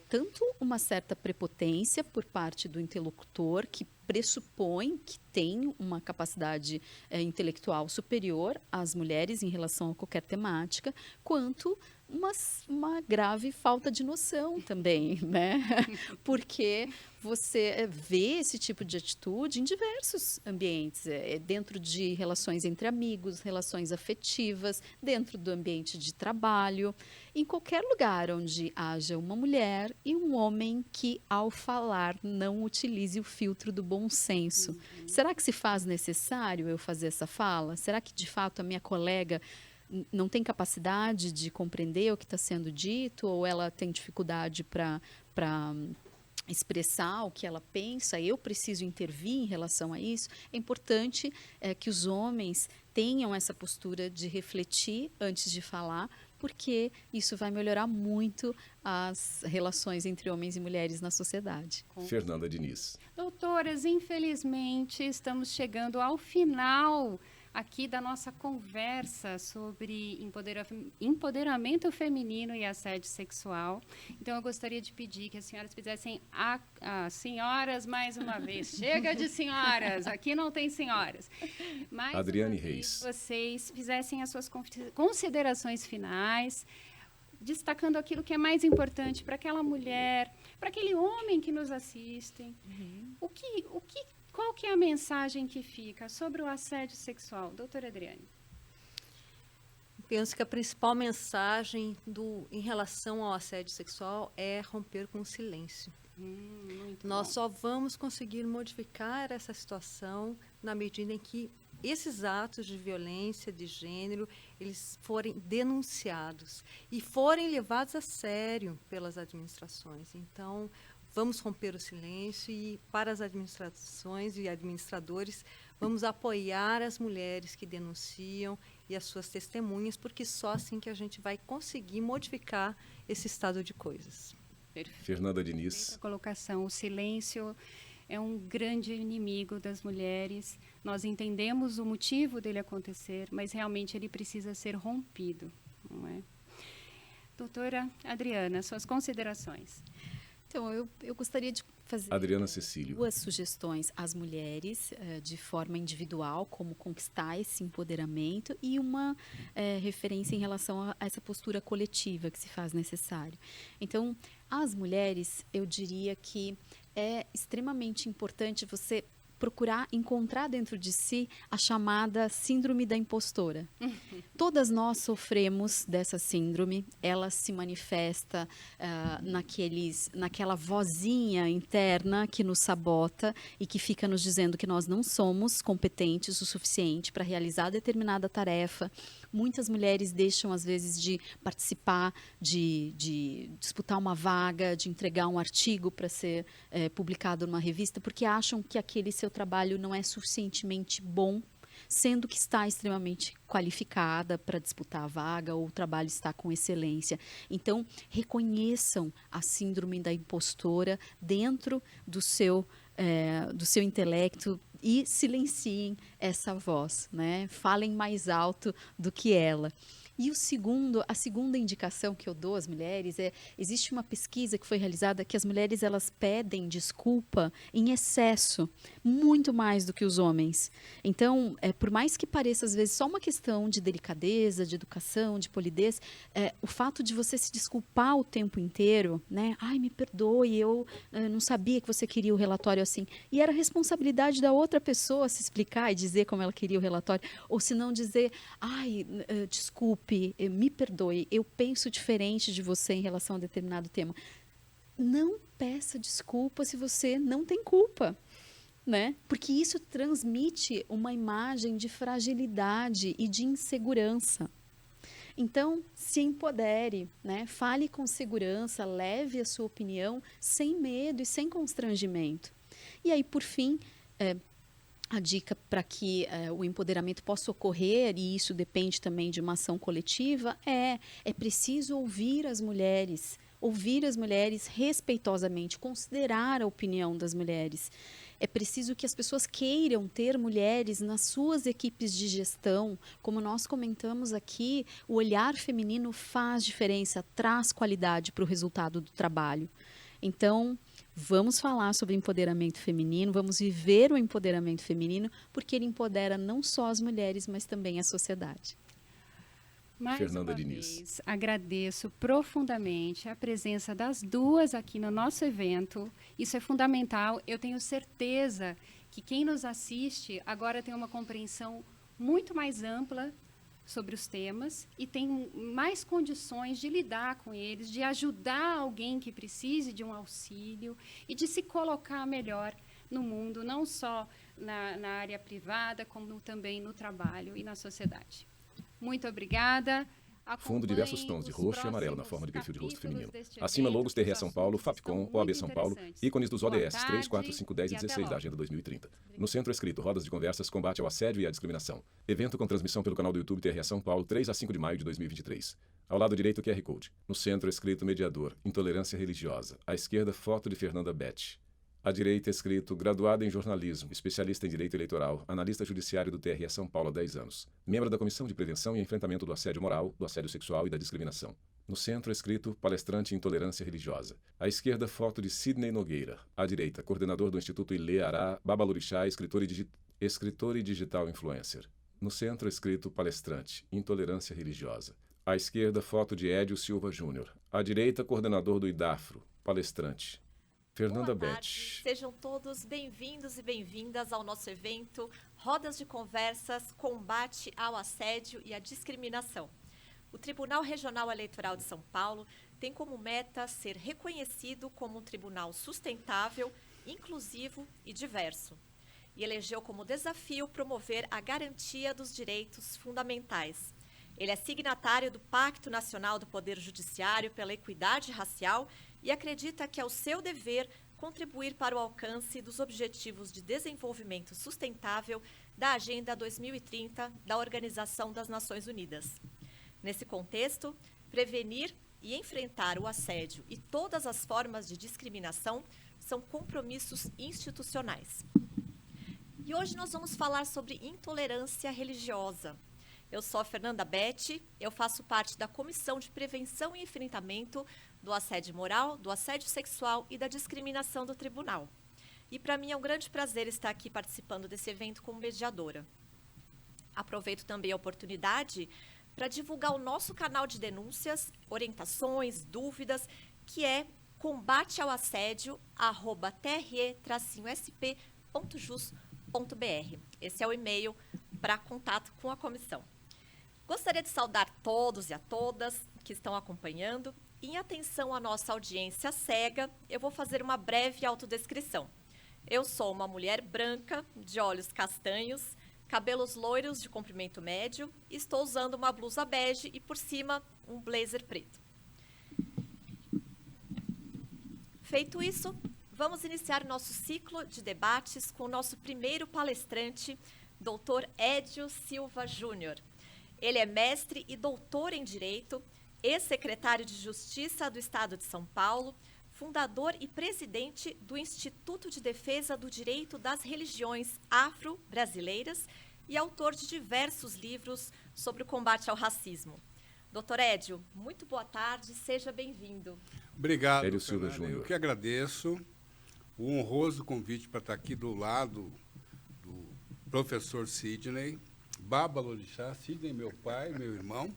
tanto uma certa prepotência por parte do interlocutor, que pressupõe que tem uma capacidade intelectual superior às mulheres em relação a qualquer temática, quanto uma grave falta de noção também, né? Porque você vê esse tipo de atitude em diversos ambientes, dentro de relações entre amigos, relações afetivas, dentro do ambiente de trabalho, em qualquer lugar onde haja uma mulher e um homem que, ao falar, não utilize o filtro do bom senso. Será que se faz necessário eu fazer essa fala? Será que, de fato, a minha colega não tem capacidade de compreender o que está sendo dito, ou ela tem dificuldade para expressar o que ela pensa, eu preciso intervir em relação a isso? É importante que os homens tenham essa postura de refletir antes de falar, porque isso vai melhorar muito as relações entre homens e mulheres na sociedade. Fernanda Diniz. Doutoras, infelizmente estamos chegando ao final aqui da nossa conversa sobre empoderamento feminino e assédio sexual. Então, eu gostaria de pedir que as senhoras fizessem senhoras mais uma vez. Chega de senhoras, aqui não tem senhoras. Mais Adriane uma vez, Reis. vocês fizessem as suas considerações finais, destacando aquilo que é mais importante para aquela mulher, para aquele homem que nos assistem. Qual que é a mensagem que fica sobre o assédio sexual? Doutora Adriane. Penso que a principal mensagem em relação ao assédio sexual é romper com o silêncio. Nós só vamos conseguir modificar essa situação na medida em que esses atos de violência de gênero, eles forem denunciados e forem levados a sério pelas administrações. Então, vamos romper o silêncio e, para as administrações e administradores, vamos apoiar as mulheres que denunciam e as suas testemunhas, porque só assim que a gente vai conseguir modificar esse estado de coisas. Fernanda Diniz. Essa colocação, o silêncio é um grande inimigo das mulheres. Nós entendemos o motivo dele acontecer, mas realmente ele precisa ser rompido, não é? Doutora Adriana, suas considerações. Então, eu gostaria de fazer Adriana Cecílio. 2 sugestões às mulheres, de forma individual, como conquistar esse empoderamento, e uma referência em relação a essa postura coletiva que se faz necessário. Então, às mulheres, eu diria que é extremamente importante você procurar encontrar dentro de si a chamada síndrome da impostora. Todas nós sofremos dessa síndrome, ela se manifesta naquela vozinha interna que nos sabota e que fica nos dizendo que nós não somos competentes o suficiente para realizar determinada tarefa. Muitas mulheres deixam, às vezes, de participar, de disputar uma vaga, de entregar um artigo para ser publicado numa revista, porque acham que aquele seu trabalho não é suficientemente bom, sendo que está extremamente qualificada para disputar a vaga, ou o trabalho está com excelência. Então, reconheçam a síndrome da impostora dentro do seu intelecto e silenciem essa voz, né? Falem mais alto do que ela. E a segunda indicação que eu dou às mulheres existe uma pesquisa que foi realizada que as mulheres elas pedem desculpa em excesso, muito mais do que os homens. Então, por mais que pareça às vezes só uma questão de delicadeza, de educação, de polidez, o fato de você se desculpar o tempo inteiro, né? Ai, me perdoe, eu não sabia que você queria o relatório assim. E era responsabilidade da outra pessoa se explicar e dizer como ela queria o relatório, ou se não dizer, ai, desculpe, me perdoe, eu penso diferente de você em relação a determinado tema. Não peça desculpa se você não tem culpa, né? Porque isso transmite uma imagem de fragilidade e de insegurança. Então, se empodere, né? Fale com segurança, leve a sua opinião sem medo e sem constrangimento. E aí, por fim, a dica para que o empoderamento possa ocorrer, e isso depende também de uma ação coletiva, é preciso ouvir as mulheres respeitosamente, considerar a opinião das mulheres. É preciso que as pessoas queiram ter mulheres nas suas equipes de gestão. Como nós comentamos aqui, o olhar feminino faz diferença, traz qualidade para o resultado do trabalho. Então, Vamos falar sobre empoderamento feminino, vamos viver o empoderamento feminino, porque ele empodera não só as mulheres, mas também a sociedade. Mais Fernanda uma Diniz. vez, agradeço profundamente a presença das duas aqui no nosso evento. Isso é fundamental. Eu tenho certeza que quem nos assiste agora tem uma compreensão muito mais ampla sobre os temas e tem mais condições de lidar com eles, de ajudar alguém que precise de um auxílio e de se colocar melhor no mundo, não só na área privada, como também no trabalho e na sociedade. Muito obrigada. Fundo diversos tons de roxo e amarelo na forma de perfil de rosto feminino. Acima logos TRE São Paulo, Fapcom, OAB São Paulo, ícones dos ODS 3, 4, 5, 10 e 16 da Agenda 2030. No centro escrito Rodas de Conversas, Combate ao Assédio e à Discriminação. Evento com transmissão pelo canal do YouTube TRE São Paulo, 3 a 5 de maio de 2023. Ao lado direito, QR Code. No centro escrito Mediador, Intolerância Religiosa. À esquerda, foto de Fernanda Beth. À direita, escrito graduada em jornalismo, especialista em direito eleitoral, analista judiciário do TRE São Paulo há 10 anos. Membro da Comissão de Prevenção e Enfrentamento do Assédio Moral, do Assédio Sexual e da Discriminação. No centro, escrito palestrante em intolerância religiosa. À esquerda, foto de Sidney Nogueira. À direita, coordenador do Instituto Ilê Ará, Babalorixá, escritor e digital influencer. No centro, escrito palestrante, intolerância religiosa. À esquerda, foto de Édio Silva Júnior. À direita, coordenador do IDAFRO, palestrante. Fernanda Boa Beth. tarde, sejam todos bem-vindos e bem-vindas ao nosso evento Rodas de Conversas, Combate ao Assédio e à Discriminação. O Tribunal Regional Eleitoral de São Paulo tem como meta ser reconhecido como um tribunal sustentável, inclusivo e diverso. E elegeu como desafio promover a garantia dos direitos fundamentais. Ele é signatário do Pacto Nacional do Poder Judiciário pela Equidade Racial e acredita que é o seu dever contribuir para o alcance dos Objetivos de Desenvolvimento Sustentável da Agenda 2030 da Organização das Nações Unidas. Nesse contexto, prevenir e enfrentar o assédio e todas as formas de discriminação são compromissos institucionais. E hoje nós vamos falar sobre intolerância religiosa. Eu sou a Fernanda Beth, eu faço parte da Comissão de Prevenção e Enfrentamento do Assédio Moral, do Assédio Sexual e da Discriminação do Tribunal. E para mim é um grande prazer estar aqui participando desse evento como mediadora. Aproveito também a oportunidade para divulgar o nosso canal de denúncias, orientações, dúvidas, que é combateaoassédio@tre-sp.jus.br. Esse é o e-mail para contato com a comissão. Gostaria de saudar todos e a todas que estão acompanhando. Em atenção à nossa audiência cega, eu vou fazer uma breve autodescrição. Eu sou uma mulher branca, de olhos castanhos, cabelos loiros de comprimento médio, e estou usando uma blusa bege e, por cima, um blazer preto. Feito isso, vamos iniciar nosso ciclo de debates com o nosso primeiro palestrante, Dr. Édio Silva Júnior. Ele é mestre e doutor em Direito, ex-secretário de Justiça do Estado de São Paulo, fundador e presidente do Instituto de Defesa do Direito das Religiões Afro-Brasileiras e autor de diversos livros sobre o combate ao racismo. Doutor Édio, muito boa tarde, seja bem-vindo. Obrigado, Édio Silva Fernanda. Júnior. Eu que agradeço o honroso convite para estar aqui do lado do professor Sidney, Babalorixá, Sidney, meu pai, meu irmão,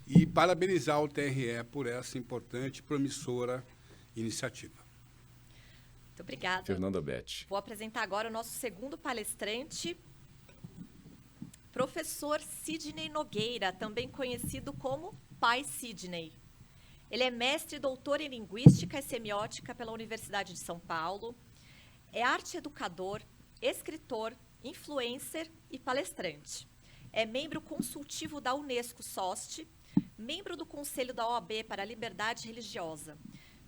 e parabenizar o TRE por essa importante e promissora iniciativa. Muito obrigada. Fernanda Beth. Vou apresentar agora o nosso segundo palestrante, professor Sidney Nogueira, também conhecido como Pai Sidney. Ele é mestre e doutor em Linguística e Semiótica pela Universidade de São Paulo, é arte-educador, escritor, influencer e palestrante. É membro consultivo da Unesco-SOST, membro do Conselho da OAB para a Liberdade Religiosa.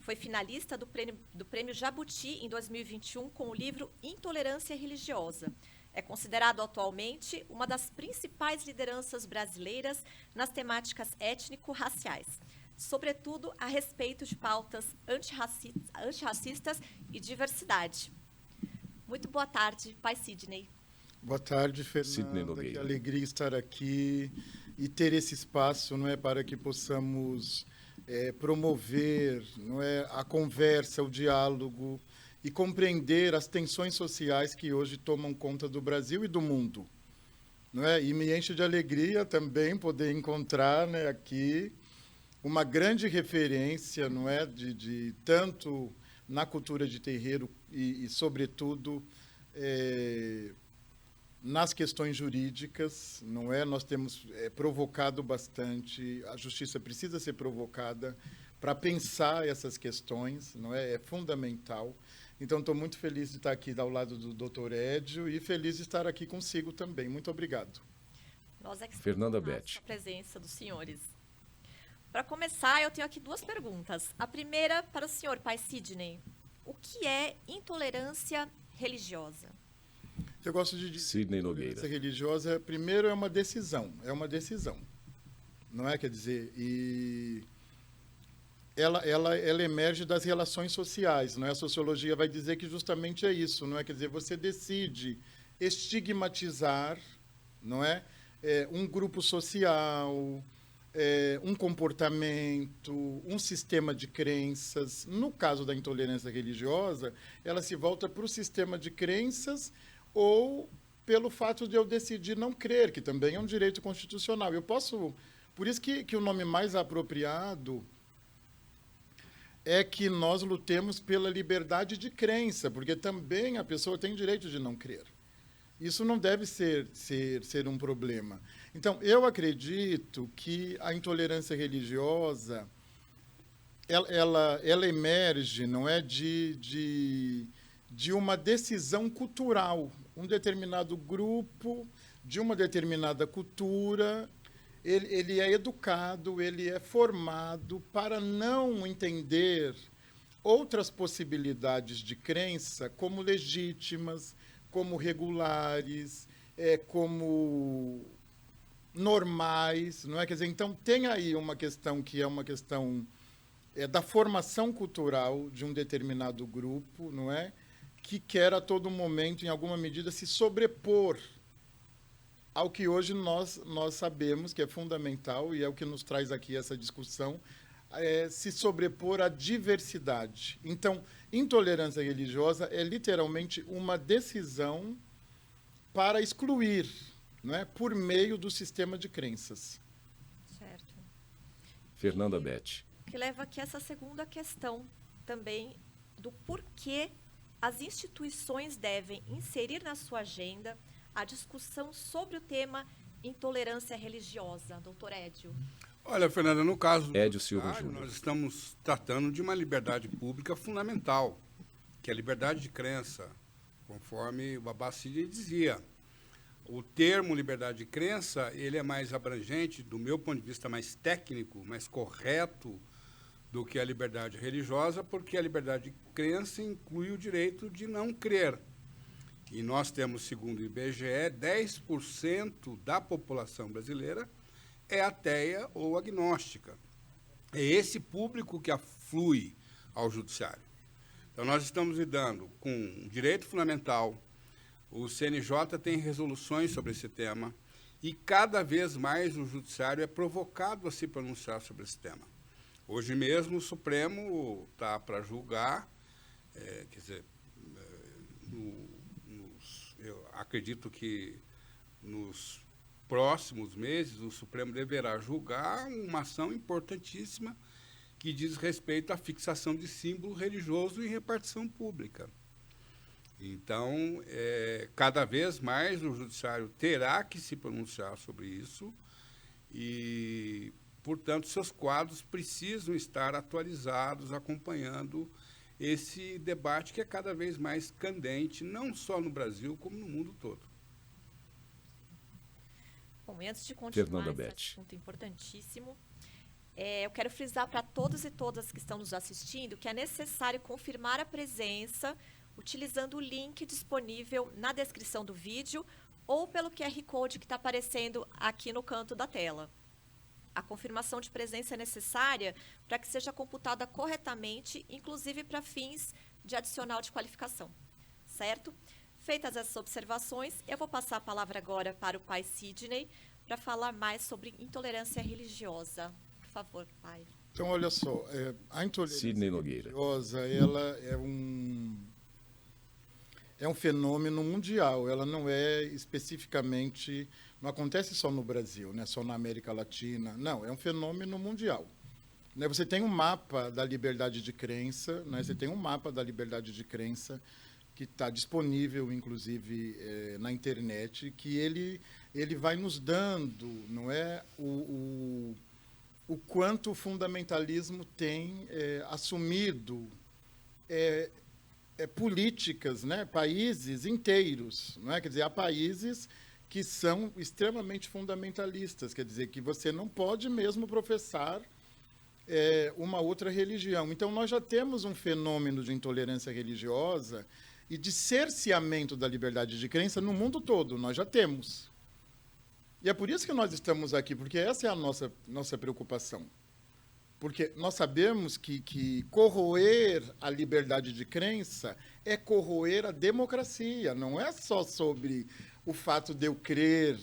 Foi finalista do Prêmio Jabuti em 2021 com o livro Intolerância Religiosa. É considerado atualmente uma das principais lideranças brasileiras nas temáticas étnico-raciais, sobretudo a respeito de pautas antirracistas e diversidade. Muito boa tarde, Pai Sidney. Boa tarde, Fernanda. Que alegria estar aqui e ter esse espaço, não é, para que possamos promover, não é, a conversa, o diálogo e compreender as tensões sociais que hoje tomam conta do Brasil e do mundo. Não é? E me enche de alegria também poder encontrar, né, aqui uma grande referência, não é, de tanto na cultura de terreiro e sobretudo, nas questões jurídicas, não é? Nós temos provocado bastante, a justiça precisa ser provocada para pensar essas questões, não é? É fundamental. Então, estou muito feliz de estar aqui ao lado do Dr. Edio e feliz de estar aqui consigo também. Muito obrigado. Nós é que Fernanda Beth. a presença dos senhores. Para começar, eu tenho aqui 2 perguntas. A primeira para o senhor, pai Sidney. O que é intolerância religiosa? Eu gosto de dizer Sidney que a Nogueira. intolerância religiosa, primeiro, é uma decisão. Não é? Quer dizer, e ela emerge das relações sociais, não é? A sociologia vai dizer que justamente é isso, não é? Quer dizer, você decide estigmatizar, não é? Um grupo social, um comportamento, um sistema de crenças. No caso da intolerância religiosa, ela se volta para o sistema de crenças ou pelo fato de eu decidir não crer, que também é um direito constitucional. Eu posso... Por isso que o nome mais apropriado é que nós lutemos pela liberdade de crença, porque também a pessoa tem direito de não crer. Isso não deve ser um problema. Então, eu acredito que a intolerância religiosa ela emerge, não é, de uma decisão cultural. Um determinado grupo, de uma determinada cultura, ele é educado, ele é formado para não entender outras possibilidades de crença como legítimas, como regulares, como normais, não é? Quer dizer, então tem aí uma questão que é uma questão da formação cultural de um determinado grupo, não é? Que quer a todo momento, em alguma medida, se sobrepor ao que hoje nós sabemos que é fundamental e é o que nos traz aqui essa discussão, se sobrepor à diversidade. Então, intolerância religiosa é literalmente uma decisão para excluir, não é, por meio do sistema de crenças. Certo. Fernanda Beth. Que leva aqui essa segunda questão também do porquê as instituições devem inserir na sua agenda a discussão sobre o tema intolerância religiosa. Doutor Edio. Olha, Fernanda, no caso Edio Silva do Júnior. nós estamos tratando de uma liberdade pública fundamental, que é a liberdade de crença, conforme o Babá Sidney dizia. O termo liberdade de crença, ele é mais abrangente, do meu ponto de vista, mais técnico, mais correto do que a liberdade religiosa, porque a liberdade de crença inclui o direito de não crer. E nós temos, segundo o IBGE, 10% da população brasileira é ateia ou agnóstica. É esse público que aflui ao judiciário. Então, nós estamos lidando com um direito fundamental. O CNJ tem resoluções sobre esse tema e cada vez mais o judiciário é provocado a se pronunciar sobre esse tema. Hoje mesmo o Supremo está para julgar, quer dizer, eu acredito que nos próximos meses o Supremo deverá julgar uma ação importantíssima que diz respeito à fixação de símbolo religioso em repartição pública. Então, cada vez mais o judiciário terá que se pronunciar sobre isso e, portanto, seus quadros precisam estar atualizados, acompanhando esse debate que é cada vez mais candente, não só no Brasil, como no mundo todo. Bom, e antes de continuar Fernanda esse Beth. assunto importantíssimo, eu quero frisar para todos e todas que estão nos assistindo que é necessário confirmar a presença utilizando o link disponível na descrição do vídeo ou pelo QR Code que está aparecendo aqui no canto da tela. A confirmação de presença é necessária para que seja computada corretamente, inclusive para fins de adicional de qualificação. Certo? Feitas essas observações, eu vou passar a palavra agora para o pai Sidney para falar mais sobre intolerância religiosa. Por favor, pai. Então, olha só, a intolerância Sidney Nogueira. religiosa, ela é um fenômeno mundial, ela não é especificamente, não acontece só no Brasil, né, só na América Latina, não, é um fenômeno mundial. Né, você tem um mapa da liberdade de crença, né, você tem um mapa da liberdade de crença que está disponível, inclusive, na internet, que ele vai nos dando, não é, o quanto o fundamentalismo tem assumido políticas, né, países inteiros, não é? Quer dizer, há países que são extremamente fundamentalistas, quer dizer, que você não pode mesmo professar uma outra religião. Então, nós já temos um fenômeno de intolerância religiosa e de cerceamento da liberdade de crença no mundo todo, nós já temos. E é por isso que nós estamos aqui, porque essa é a nossa preocupação. Porque nós sabemos que corroer a liberdade de crença é corroer a democracia. Não é só sobre o fato de eu crer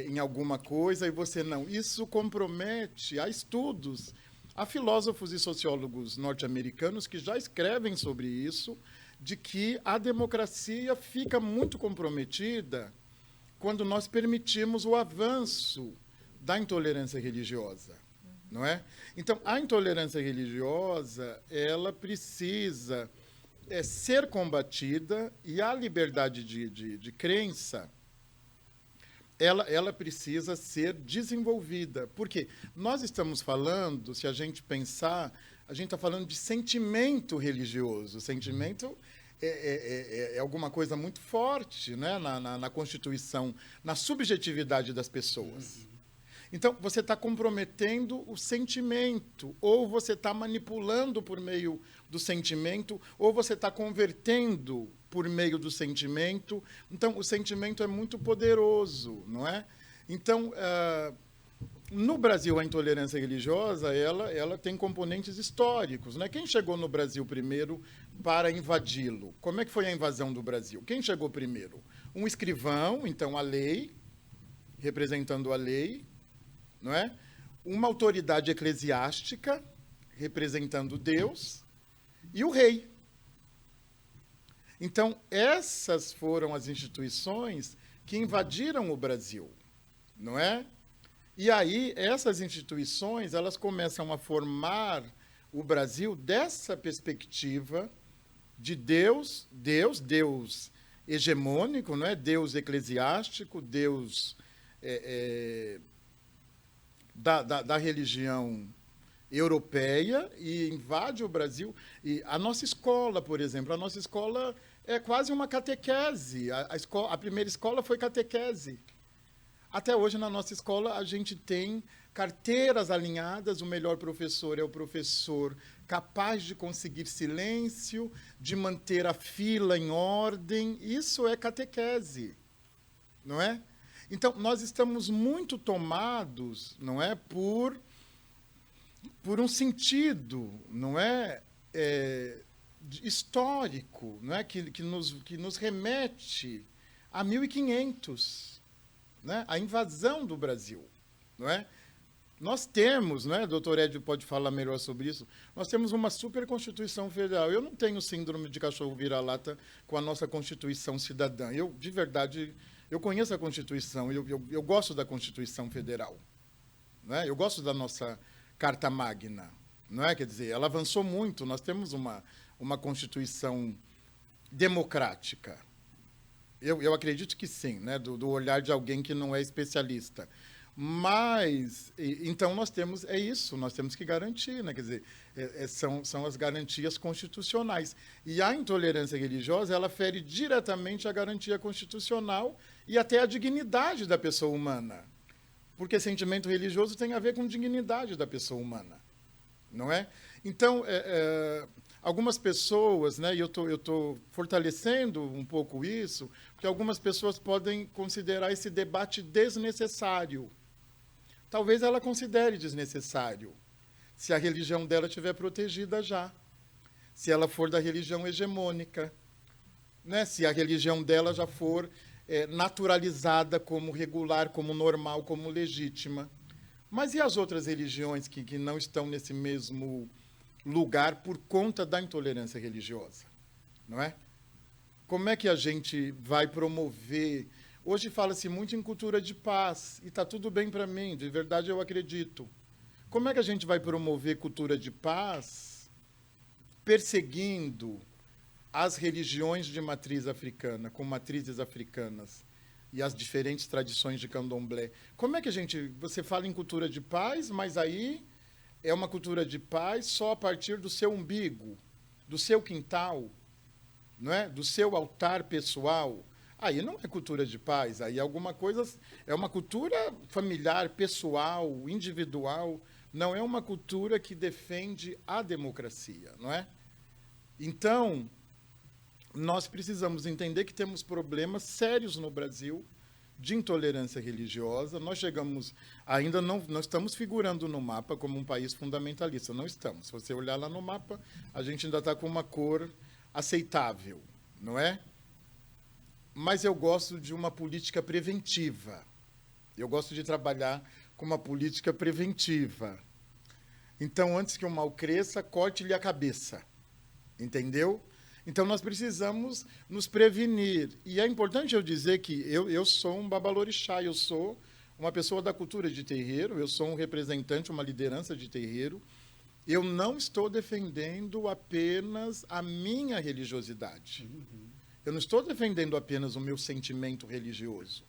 em alguma coisa e você não. Isso compromete, há estudos, há filósofos e sociólogos norte-americanos que já escrevem sobre isso, de que a democracia fica muito comprometida quando nós permitimos o avanço da intolerância religiosa, não é? Então, a intolerância religiosa, ela precisa ser combatida e a liberdade de crença, ela precisa ser desenvolvida. Porque nós estamos falando, se a gente pensar, a gente está falando de sentimento religioso. Sentimento é alguma coisa muito forte, né, na Constituição, na subjetividade das pessoas. Então, você está comprometendo o sentimento, ou você está manipulando por meio do sentimento, ou você está convertendo por meio do sentimento. Então, o sentimento é muito poderoso, não é? Então, no Brasil, a intolerância religiosa, ela tem componentes históricos, né? Quem chegou no Brasil primeiro para invadi-lo? Como é que foi a invasão do Brasil? Quem chegou primeiro? Um escrivão, então a lei, representando a lei, não é? Uma autoridade eclesiástica, representando Deus, e o rei. Então, essas foram as instituições que invadiram o Brasil, não é? E aí, essas instituições, elas começam a formar o Brasil dessa perspectiva de Deus hegemônico, não é? Deus eclesiástico, Deus da religião europeia, e invade o Brasil. E a nossa escola, por exemplo, a nossa escola é quase uma catequese. A primeira escola foi catequese. Até hoje, na nossa escola, a gente tem carteiras alinhadas. O melhor professor é o professor capaz de conseguir silêncio, de manter a fila em ordem. Isso é catequese, não é? Então, nós estamos muito tomados, não é, por um sentido, não é, histórico, não é, que nos remete a 1500, né, a invasão do Brasil, não é? Nós temos, né, doutor Edio pode falar melhor sobre isso, nós temos uma super Constituição Federal. Eu não tenho síndrome de cachorro vira-lata com a nossa Constituição Cidadã. Eu, de verdade, eu conheço a Constituição, eu gosto da Constituição Federal, não é? Eu gosto da nossa Carta Magna, não é? Quer dizer, ela avançou muito, nós temos uma Constituição democrática. Eu acredito que sim, né? Do olhar de alguém que não é especialista. Mas, então, nós temos que garantir, né? Quer dizer, são as garantias constitucionais. E a intolerância religiosa, ela fere diretamente a garantia constitucional e até a dignidade da pessoa humana. Porque sentimento religioso tem a ver com dignidade da pessoa humana, não é? Então, algumas pessoas, né, e eu estou fortalecendo um pouco isso, porque algumas pessoas podem considerar esse debate desnecessário. Talvez ela considere desnecessário, se a religião dela estiver protegida já, se ela for da religião hegemônica, né, se a religião dela já for naturalizada como regular, como normal, como legítima. Mas e as outras religiões que não estão nesse mesmo lugar por conta da intolerância religiosa? Não é? Como é que a gente vai promover? Hoje fala-se muito em cultura de paz, e está tudo bem para mim, de verdade eu acredito. Como é que a gente vai promover cultura de paz perseguindo as religiões de matriz africana, com matrizes africanas, e as diferentes tradições de candomblé? Como é que a gente... Você fala em cultura de paz, mas aí é uma cultura de paz só a partir do seu umbigo, do seu quintal, não é? Do seu altar pessoal. Aí não é cultura de paz, aí é alguma coisa... É uma cultura familiar, pessoal, individual. Não é uma cultura que defende a democracia, não é? Então, nós precisamos entender que temos problemas sérios no Brasil de intolerância religiosa. Nós chegamos, ainda não estamos figurando no mapa como um país fundamentalista, não estamos. Se você olhar lá no mapa, a gente ainda está com uma cor aceitável, não é? Mas eu gosto de uma política preventiva. Eu gosto de trabalhar com uma política preventiva. Então, antes que o mal cresça, corte-lhe a cabeça. Entendeu? Então, nós precisamos nos prevenir. E é importante eu dizer que eu sou um babalorixá, eu sou uma pessoa da cultura de terreiro, eu sou um representante, uma liderança de terreiro. Eu não estou defendendo apenas a minha religiosidade. Eu não estou defendendo apenas o meu sentimento religioso.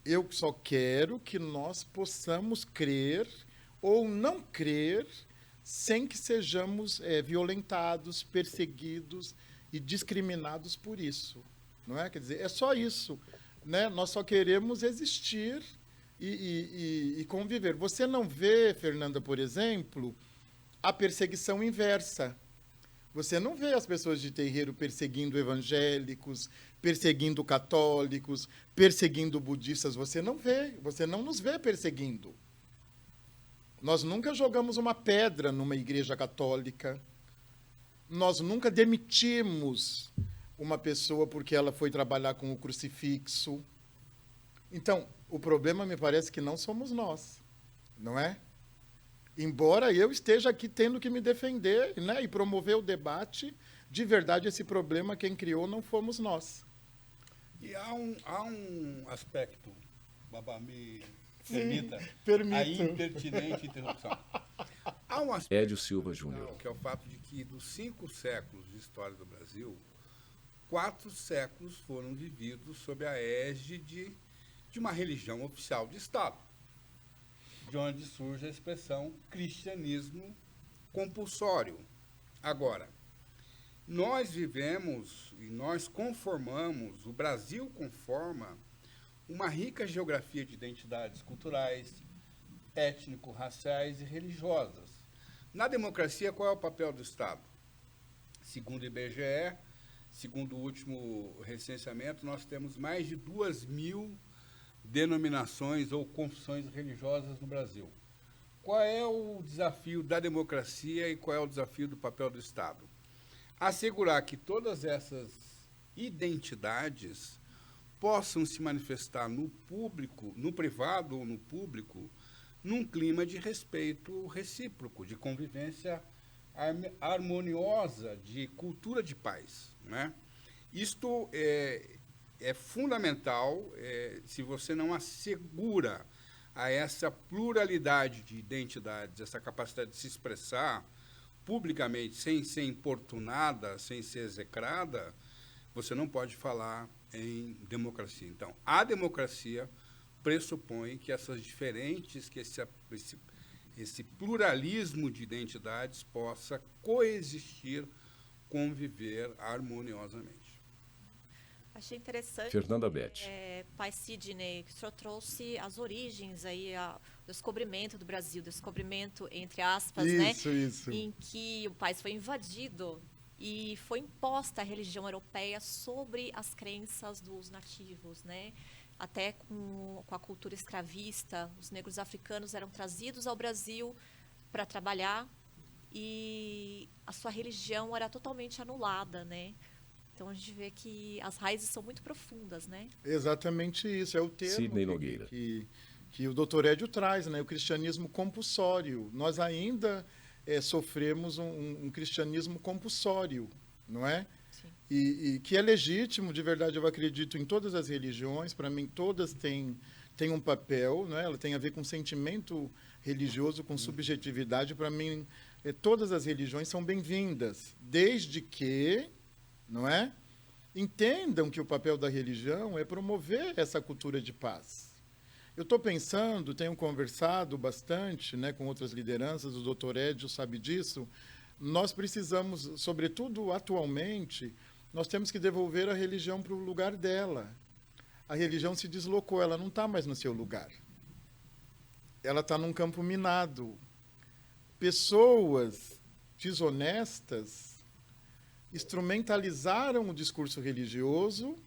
Eu só quero que nós possamos crer ou não crer sem que sejamos violentados, perseguidos e discriminados por isso. Não é? Quer dizer, é só isso. Né? Nós só queremos existir e conviver. Você não vê, Fernanda, por exemplo, a perseguição inversa. Você não vê as pessoas de terreiro perseguindo evangélicos, perseguindo católicos, perseguindo budistas. Você não vê, você não nos vê perseguindo. Nós nunca jogamos uma pedra numa igreja católica. Nós nunca demitimos uma pessoa porque ela foi trabalhar com o crucifixo. Então, o problema me parece que não somos nós, não é? Embora eu esteja aqui tendo que me defender, né, e promover o debate, de verdade esse problema quem criou não fomos nós. E há um aspecto, Babá, me permita a impertinente interrupção. Há um aspecto Édio Silva Júnior. que é o fato de que dos 5 séculos de história do Brasil, 4 séculos foram vividos sob a égide de uma religião oficial de Estado, de onde surge a expressão cristianismo compulsório. Agora, nós vivemos e nós conformamos, o Brasil conforma uma rica geografia de identidades culturais, étnico-raciais e religiosas. Na democracia, qual é o papel do Estado? Segundo o IBGE, segundo o último recenseamento, nós temos mais de 2.000 denominações ou confissões religiosas no Brasil. Qual é o desafio da democracia e qual é o desafio do papel do Estado? Assegurar que todas essas identidades possam se manifestar no público, no privado ou no público, num clima de respeito recíproco, de convivência harmoniosa, de cultura de paz, né? Isto é fundamental se você não assegura a essa pluralidade de identidades, essa capacidade de se expressar publicamente, sem ser importunada, sem ser execrada, você não pode falar em democracia. Então, a democracia pressupõe que essas diferentes, que esse pluralismo de identidades possa coexistir, conviver harmoniosamente. Achei interessante. Fernanda Beth. Pai Sidney, que o senhor trouxe as origens aí, do descobrimento do Brasil, descobrimento, entre aspas, Isso. em que o país foi invadido e foi imposta a religião europeia sobre as crenças dos nativos, né? Até com a cultura escravista, os negros africanos eram trazidos ao Brasil para trabalhar e a sua religião era totalmente anulada, né? Então, a gente vê que as raízes são muito profundas, né? Exatamente isso. É o termo Sidney Nogueira. que o doutor Edio traz, né? O cristianismo compulsório. Nós ainda sofremos um cristianismo compulsório, não é? E que é legítimo, de verdade, eu acredito em todas as religiões. Para mim, todas têm um papel, não é? Ela tem a ver com sentimento religioso, com subjetividade. Para mim, todas as religiões são bem-vindas, desde que, não é? Entendam que o papel da religião é promover essa cultura de paz. Eu estou pensando, tenho conversado bastante, né, com outras lideranças, o doutor Edio sabe disso, nós precisamos, sobretudo atualmente, nós temos que devolver a religião para o lugar dela. A religião se deslocou, ela não está mais no seu lugar. Ela está num campo minado. Pessoas desonestas instrumentalizaram o discurso religioso,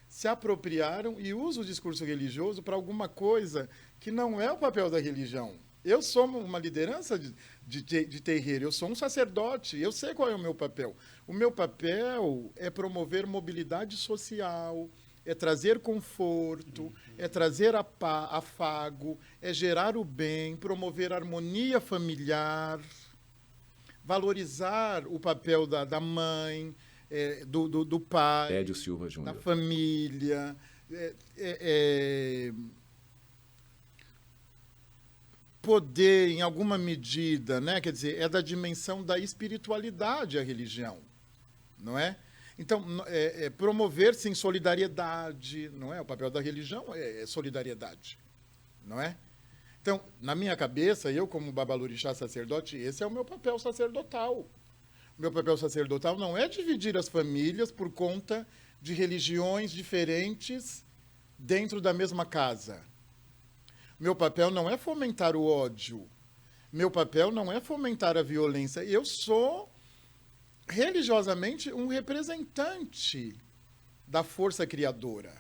se apropriaram e usam o discurso religioso para alguma coisa que não é o papel da religião. Eu sou uma liderança de terreiro, eu sou um sacerdote, eu sei qual é o meu papel. O meu papel é promover mobilidade social, é trazer conforto, é trazer afago, é gerar o bem, promover harmonia familiar, valorizar o papel da mãe, do pai, Edio Silva Júnior, da família, poder, em alguma medida, né? Quer dizer, é da dimensão da espiritualidade a religião, não é? Então, promover-se em solidariedade, não é? O papel da religião é solidariedade, não é? Então, na minha cabeça, eu como babalorixá sacerdote, esse é o meu papel sacerdotal. O meu papel sacerdotal não é dividir as famílias por conta de religiões diferentes dentro da mesma casa. Meu papel não é fomentar o ódio. Meu papel não é fomentar a violência. Eu sou religiosamente um representante da força criadora.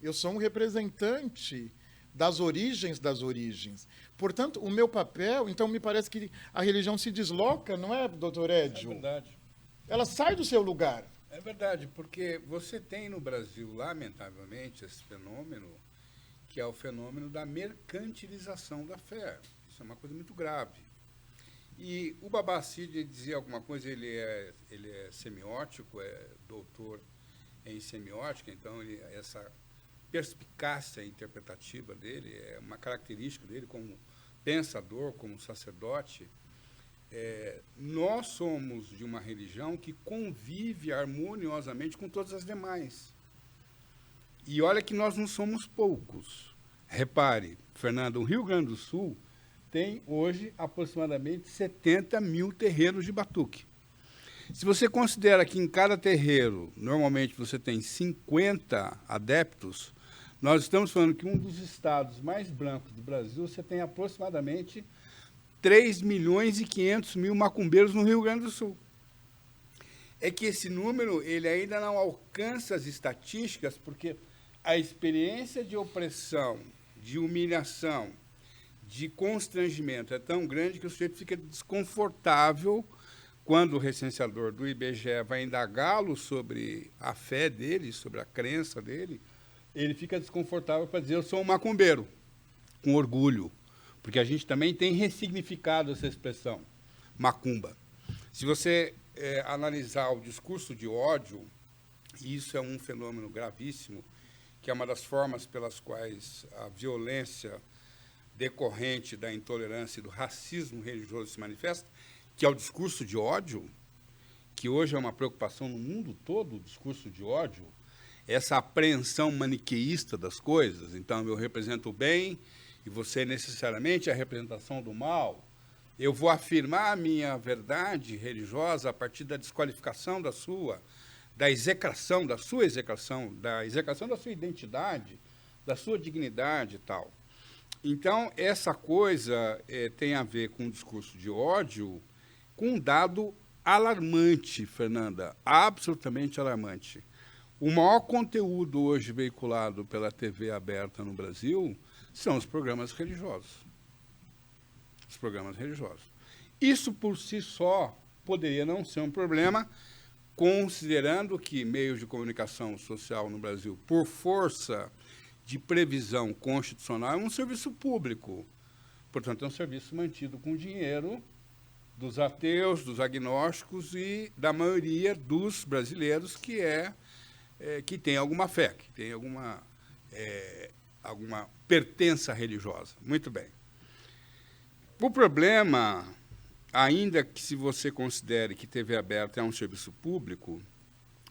Eu sou um representante das origens das origens. Portanto, o meu papel, então me parece que a religião se desloca, não é, doutor Edio? É verdade. Ela sai do seu lugar. É verdade, porque você tem no Brasil, lamentavelmente, esse fenômeno, que é o fenômeno da mercantilização da fé. Isso é uma coisa muito grave. E o Babá Cid dizia alguma coisa, ele é semiótico, é doutor em semiótica, então essa perspicácia interpretativa dele é uma característica dele como pensador, como sacerdote. Nós somos de uma religião que convive harmoniosamente com todas as demais. E olha que nós não somos poucos. Repare, Fernando, o Rio Grande do Sul tem hoje aproximadamente 70 mil terreiros de batuque. Se você considera que em cada terreiro, normalmente você tem 50 adeptos, nós estamos falando que um dos estados mais brancos do Brasil, você tem aproximadamente 3 milhões e 500 mil macumbeiros no Rio Grande do Sul. É que esse número ele ainda não alcança as estatísticas, porque a experiência de opressão, de humilhação, de constrangimento é tão grande que o sujeito fica desconfortável quando o recenseador do IBGE vai indagá-lo sobre a fé dele, sobre a crença dele, ele fica desconfortável para dizer, eu sou um macumbeiro, com orgulho, porque a gente também tem ressignificado essa expressão, macumba. Se você analisar o discurso de ódio, e isso é um fenômeno gravíssimo, que é uma das formas pelas quais a violência decorrente da intolerância e do racismo religioso se manifesta, que é o discurso de ódio, que hoje é uma preocupação no mundo todo, o discurso de ódio, essa apreensão maniqueísta das coisas. Então, eu represento o bem e você necessariamente é a representação do mal. Eu vou afirmar a minha verdade religiosa a partir da desqualificação da sua, da execração, da sua execração, da execração da sua identidade, da sua dignidade e tal. Então, essa coisa tem a ver com um discurso de ódio, com um dado alarmante, Fernanda, absolutamente alarmante. O maior conteúdo hoje veiculado pela TV aberta no Brasil são os programas religiosos. Os programas religiosos. Isso, por si só, poderia não ser um problema, considerando que meios de comunicação social no Brasil, por força de previsão constitucional, é um serviço público. Portanto, é um serviço mantido com dinheiro dos ateus, dos agnósticos e da maioria dos brasileiros que tem alguma fé, que tem alguma pertença religiosa. Muito bem. O problema, ainda que se você considere que TV aberta é um serviço público,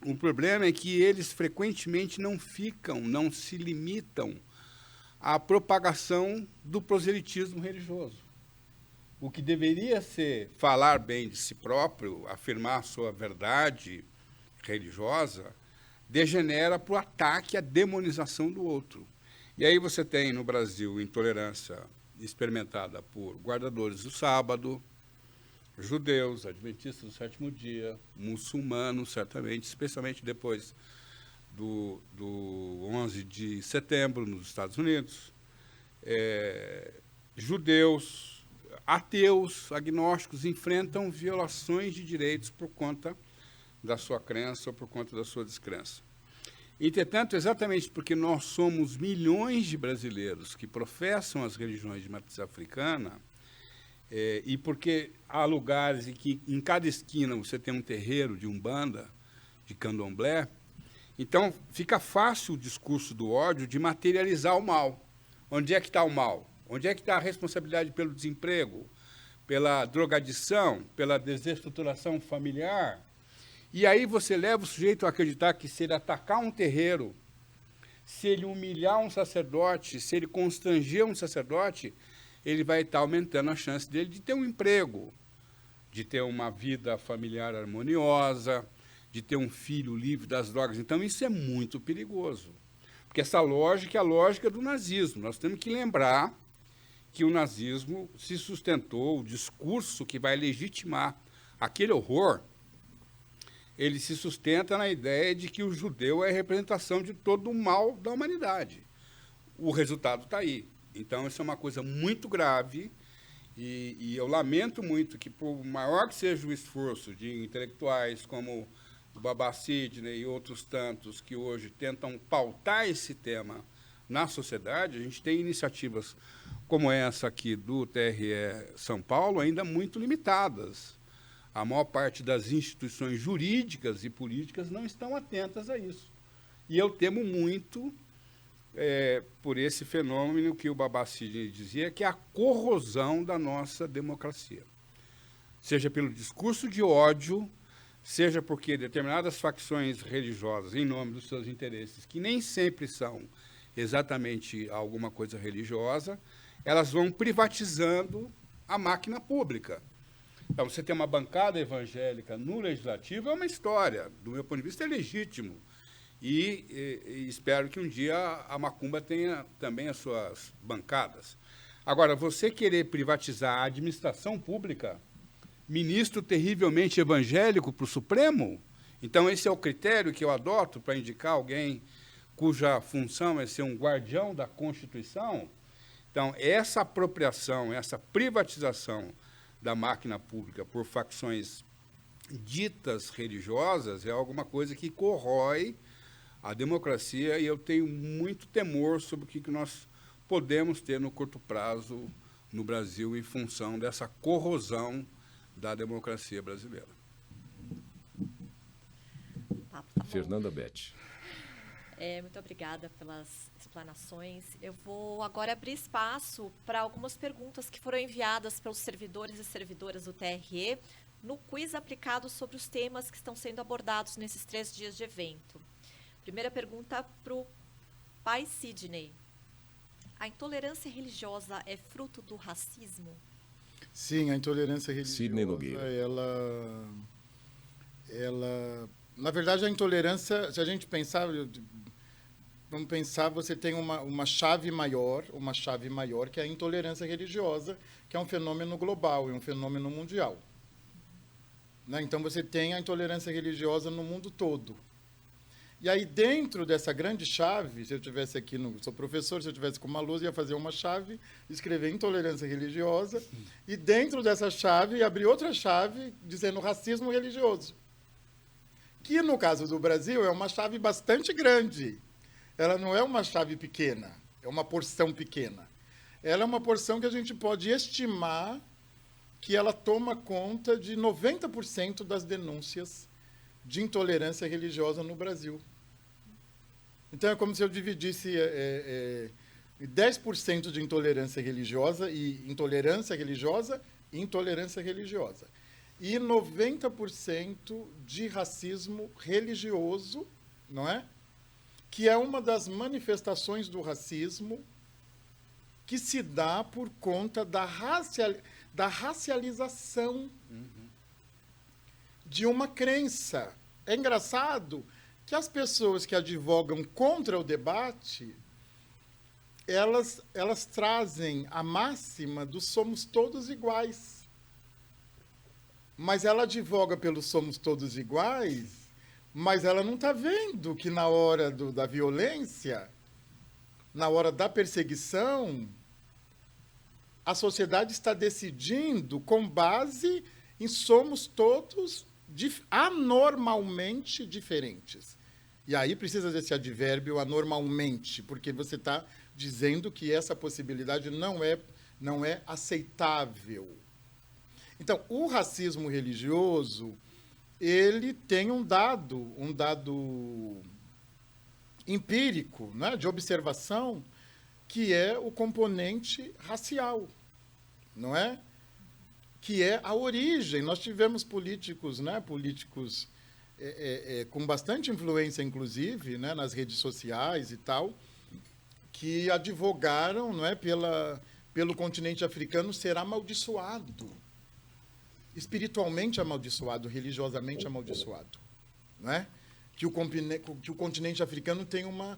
o problema é que eles frequentemente não se limitam à propagação do proselitismo religioso. O que deveria ser falar bem de si próprio, afirmar a sua verdade religiosa, degenera para o ataque, à demonização do outro. E aí você tem no Brasil intolerância experimentada por guardadores do sábado, judeus, adventistas do sétimo dia, muçulmanos, certamente, especialmente depois do 11 de setembro nos Estados Unidos, judeus, ateus, agnósticos enfrentam violações de direitos por conta da sua crença ou por conta da sua descrença. Entretanto, exatamente porque nós somos milhões de brasileiros que professam as religiões de matriz africana, e porque há lugares em que em cada esquina você tem um terreiro de umbanda, de candomblé, então fica fácil o discurso do ódio de materializar o mal. Onde é que está o mal? Onde é que está a responsabilidade pelo desemprego, pela drogadição, pela desestruturação familiar? E aí você leva o sujeito a acreditar que se ele atacar um terreiro, se ele humilhar um sacerdote, se ele constranger um sacerdote, ele vai estar aumentando a chance dele de ter um emprego, de ter uma vida familiar harmoniosa, de ter um filho livre das drogas. Então, isso é muito perigoso. Porque essa lógica é a lógica do nazismo. Nós temos que lembrar que o nazismo se sustentou, o discurso que vai legitimar aquele horror, ele se sustenta na ideia de que o judeu é a representação de todo o mal da humanidade. O resultado está aí. Então, isso é uma coisa muito grave e eu lamento muito que, por maior que seja o esforço de intelectuais como o Babá Sidney e outros tantos que hoje tentam pautar esse tema na sociedade, a gente tem iniciativas como essa aqui do TRE São Paulo ainda muito limitadas. A maior parte das instituições jurídicas e políticas não estão atentas a isso. E eu temo muito por esse fenômeno que o Babá Sidney dizia, que é a corrosão da nossa democracia. Seja pelo discurso de ódio, seja porque determinadas facções religiosas, em nome dos seus interesses, que nem sempre são exatamente alguma coisa religiosa, elas vão privatizando a máquina pública. Então, você tem uma bancada evangélica no Legislativo, é uma história, do meu ponto de vista, é legítimo. E espero que um dia a macumba tenha também as suas bancadas. Agora, você querer privatizar a administração pública, ministro terrivelmente evangélico para o Supremo, então esse é o critério que eu adoto para indicar alguém cuja função é ser um guardião da Constituição. Então, essa apropriação, essa privatização da máquina pública por facções ditas religiosas é alguma coisa que corrói a democracia, e eu tenho muito temor sobre o que nós podemos ter no curto prazo no Brasil em função dessa corrosão da democracia brasileira. Tá Fernanda Beth. Muito obrigada pelas explanações. Eu vou agora abrir espaço para algumas perguntas que foram enviadas pelos servidores e servidoras do TRE no quiz aplicado sobre os temas que estão sendo abordados nesses 3 dias de evento. Primeira pergunta para o pai Sidney. A intolerância religiosa é fruto do racismo? Sim, a intolerância religiosa, Sidney Nogueira. ela, na verdade, a intolerância, se a gente pensar, vamos pensar, você tem uma chave maior, que é a intolerância religiosa, que é um fenômeno global, é um fenômeno mundial. Né? Então, você tem a intolerância religiosa no mundo todo. E aí, dentro dessa grande chave, se eu tivesse aqui, sou professor, se eu tivesse com uma luz, ia fazer uma chave, escrever intolerância religiosa, e dentro dessa chave, abrir outra chave, dizendo racismo religioso. Que, no caso do Brasil, é uma chave bastante grande. ela não é uma chave pequena, é uma porção pequena. Ela é uma porção que a gente pode estimar que ela toma conta de 90% das denúncias de intolerância religiosa no Brasil. Então, é como se eu dividisse 10% de intolerância religiosa e intolerância religiosa e intolerância religiosa. E 90% de racismo religioso, não é? Que é uma das manifestações do racismo que se dá por conta da racialização de uma crença. É engraçado que as pessoas que advogam contra o debate, elas trazem a máxima do somos todos iguais. Mas ela advoga pelo somos todos iguais, mas ela não está vendo que na hora da violência, na hora da perseguição, a sociedade está decidindo com base em somos todos anormalmente diferentes. E aí precisa desse advérbio anormalmente, porque você está dizendo que essa possibilidade não é aceitável. Então, o racismo religioso, ele tem um dado empírico, né, de observação, que é o componente racial, não é? Que é a origem. Nós tivemos políticos, né, com bastante influência, inclusive, né, nas redes sociais e tal, que advogaram, não é, pelo continente africano ser amaldiçoado, espiritualmente amaldiçoado, religiosamente amaldiçoado, não é? Que o continente africano tem uma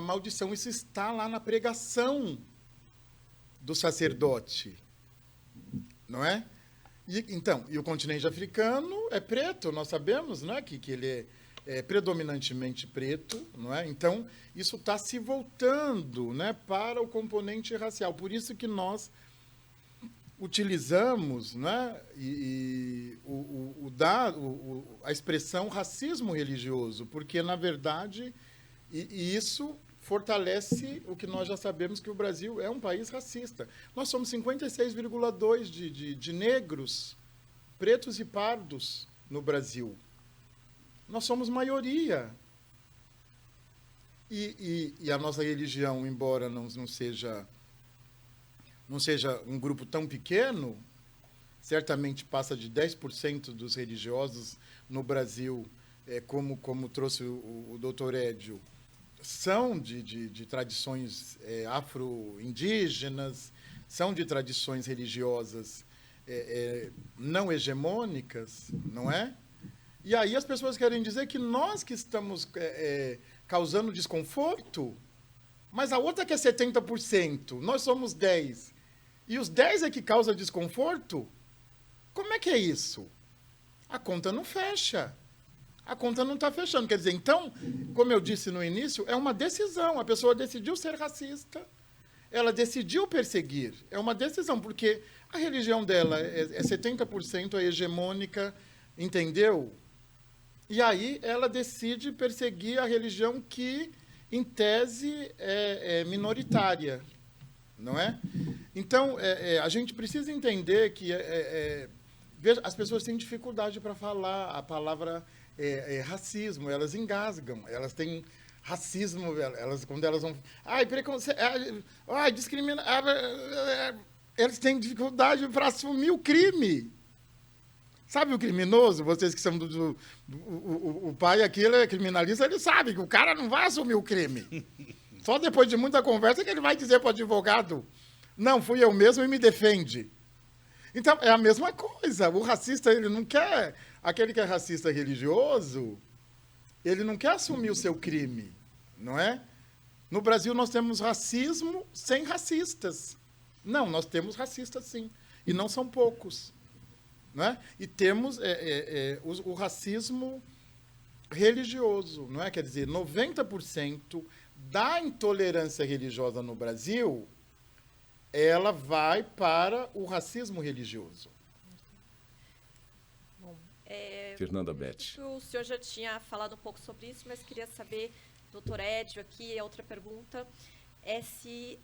maldição. Isso está lá na pregação do sacerdote, não é? E o continente africano é preto, nós sabemos, não é? Que ele é predominantemente preto, não é? Então, isso está se voltando, né, para o componente racial. Por isso que nós utilizamos, né, a expressão racismo religioso, porque, na verdade, isso fortalece o que nós já sabemos, que o Brasil é um país racista. Nós somos 56,2% de negros, pretos e pardos no Brasil. Nós somos maioria. E a nossa religião, embora não seja um grupo tão pequeno, certamente passa de 10% dos religiosos no Brasil, como trouxe o doutor Edio, são de tradições afro-indígenas, são de tradições religiosas não hegemônicas, não é? E aí as pessoas querem dizer que nós que estamos causando desconforto, mas a outra que é 70%, nós somos 10%, e os 10% é que causa desconforto? Como é que é isso? A conta não fecha. A conta não está fechando. Quer dizer, então, como eu disse no início, é uma decisão. A pessoa decidiu ser racista, ela decidiu perseguir. É uma decisão, porque a religião dela é 70% hegemônica, entendeu? E aí ela decide perseguir a religião que, em tese, é minoritária, não é? Então, a gente precisa entender que veja, as pessoas têm dificuldade para falar a palavra racismo, elas engasgam, elas têm racismo, quando elas vão... preconceito, discrimina... eles têm dificuldade para assumir o crime. Sabe o criminoso? Vocês que são o pai aqui, ele é criminalista, ele sabe que o cara não vai assumir o crime. Só depois de muita conversa que ele vai dizer para o advogado, não, fui eu mesmo e me defende. Então, é a mesma coisa. O racista, ele não quer... Aquele que é racista religioso, ele não quer assumir o seu crime, não é? No Brasil, nós temos racismo sem racistas. Não, nós temos racistas, sim. E não são poucos. Não é? E temos o racismo religioso, não é? Quer dizer, 90% da intolerância religiosa no Brasil, ela vai para o racismo religioso. Fernanda Beth. O senhor já tinha falado um pouco sobre isso, mas queria saber doutor Edio, aqui a outra pergunta é se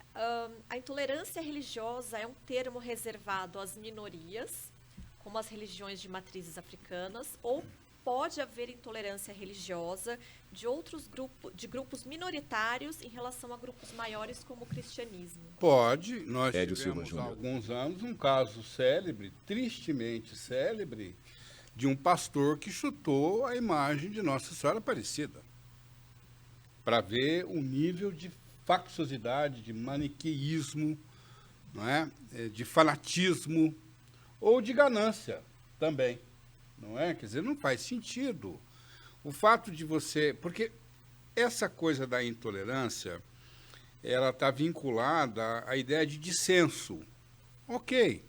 a intolerância religiosa é um termo reservado às minorias, como as religiões de matrizes africanas, ou pode haver intolerância religiosa de grupos minoritários em relação a grupos maiores como o cristianismo? Pode. Nós Edio Silva tivemos há Júnior. alguns anos um caso célebre, tristemente célebre, de um pastor que chutou a imagem de Nossa Senhora Aparecida, para ver o nível de facciosidade, de maniqueísmo, não é? De fanatismo ou de ganância também, não é? Quer dizer, não faz sentido. O fato de você... Porque essa coisa da intolerância, ela está vinculada à ideia de dissenso. Ok.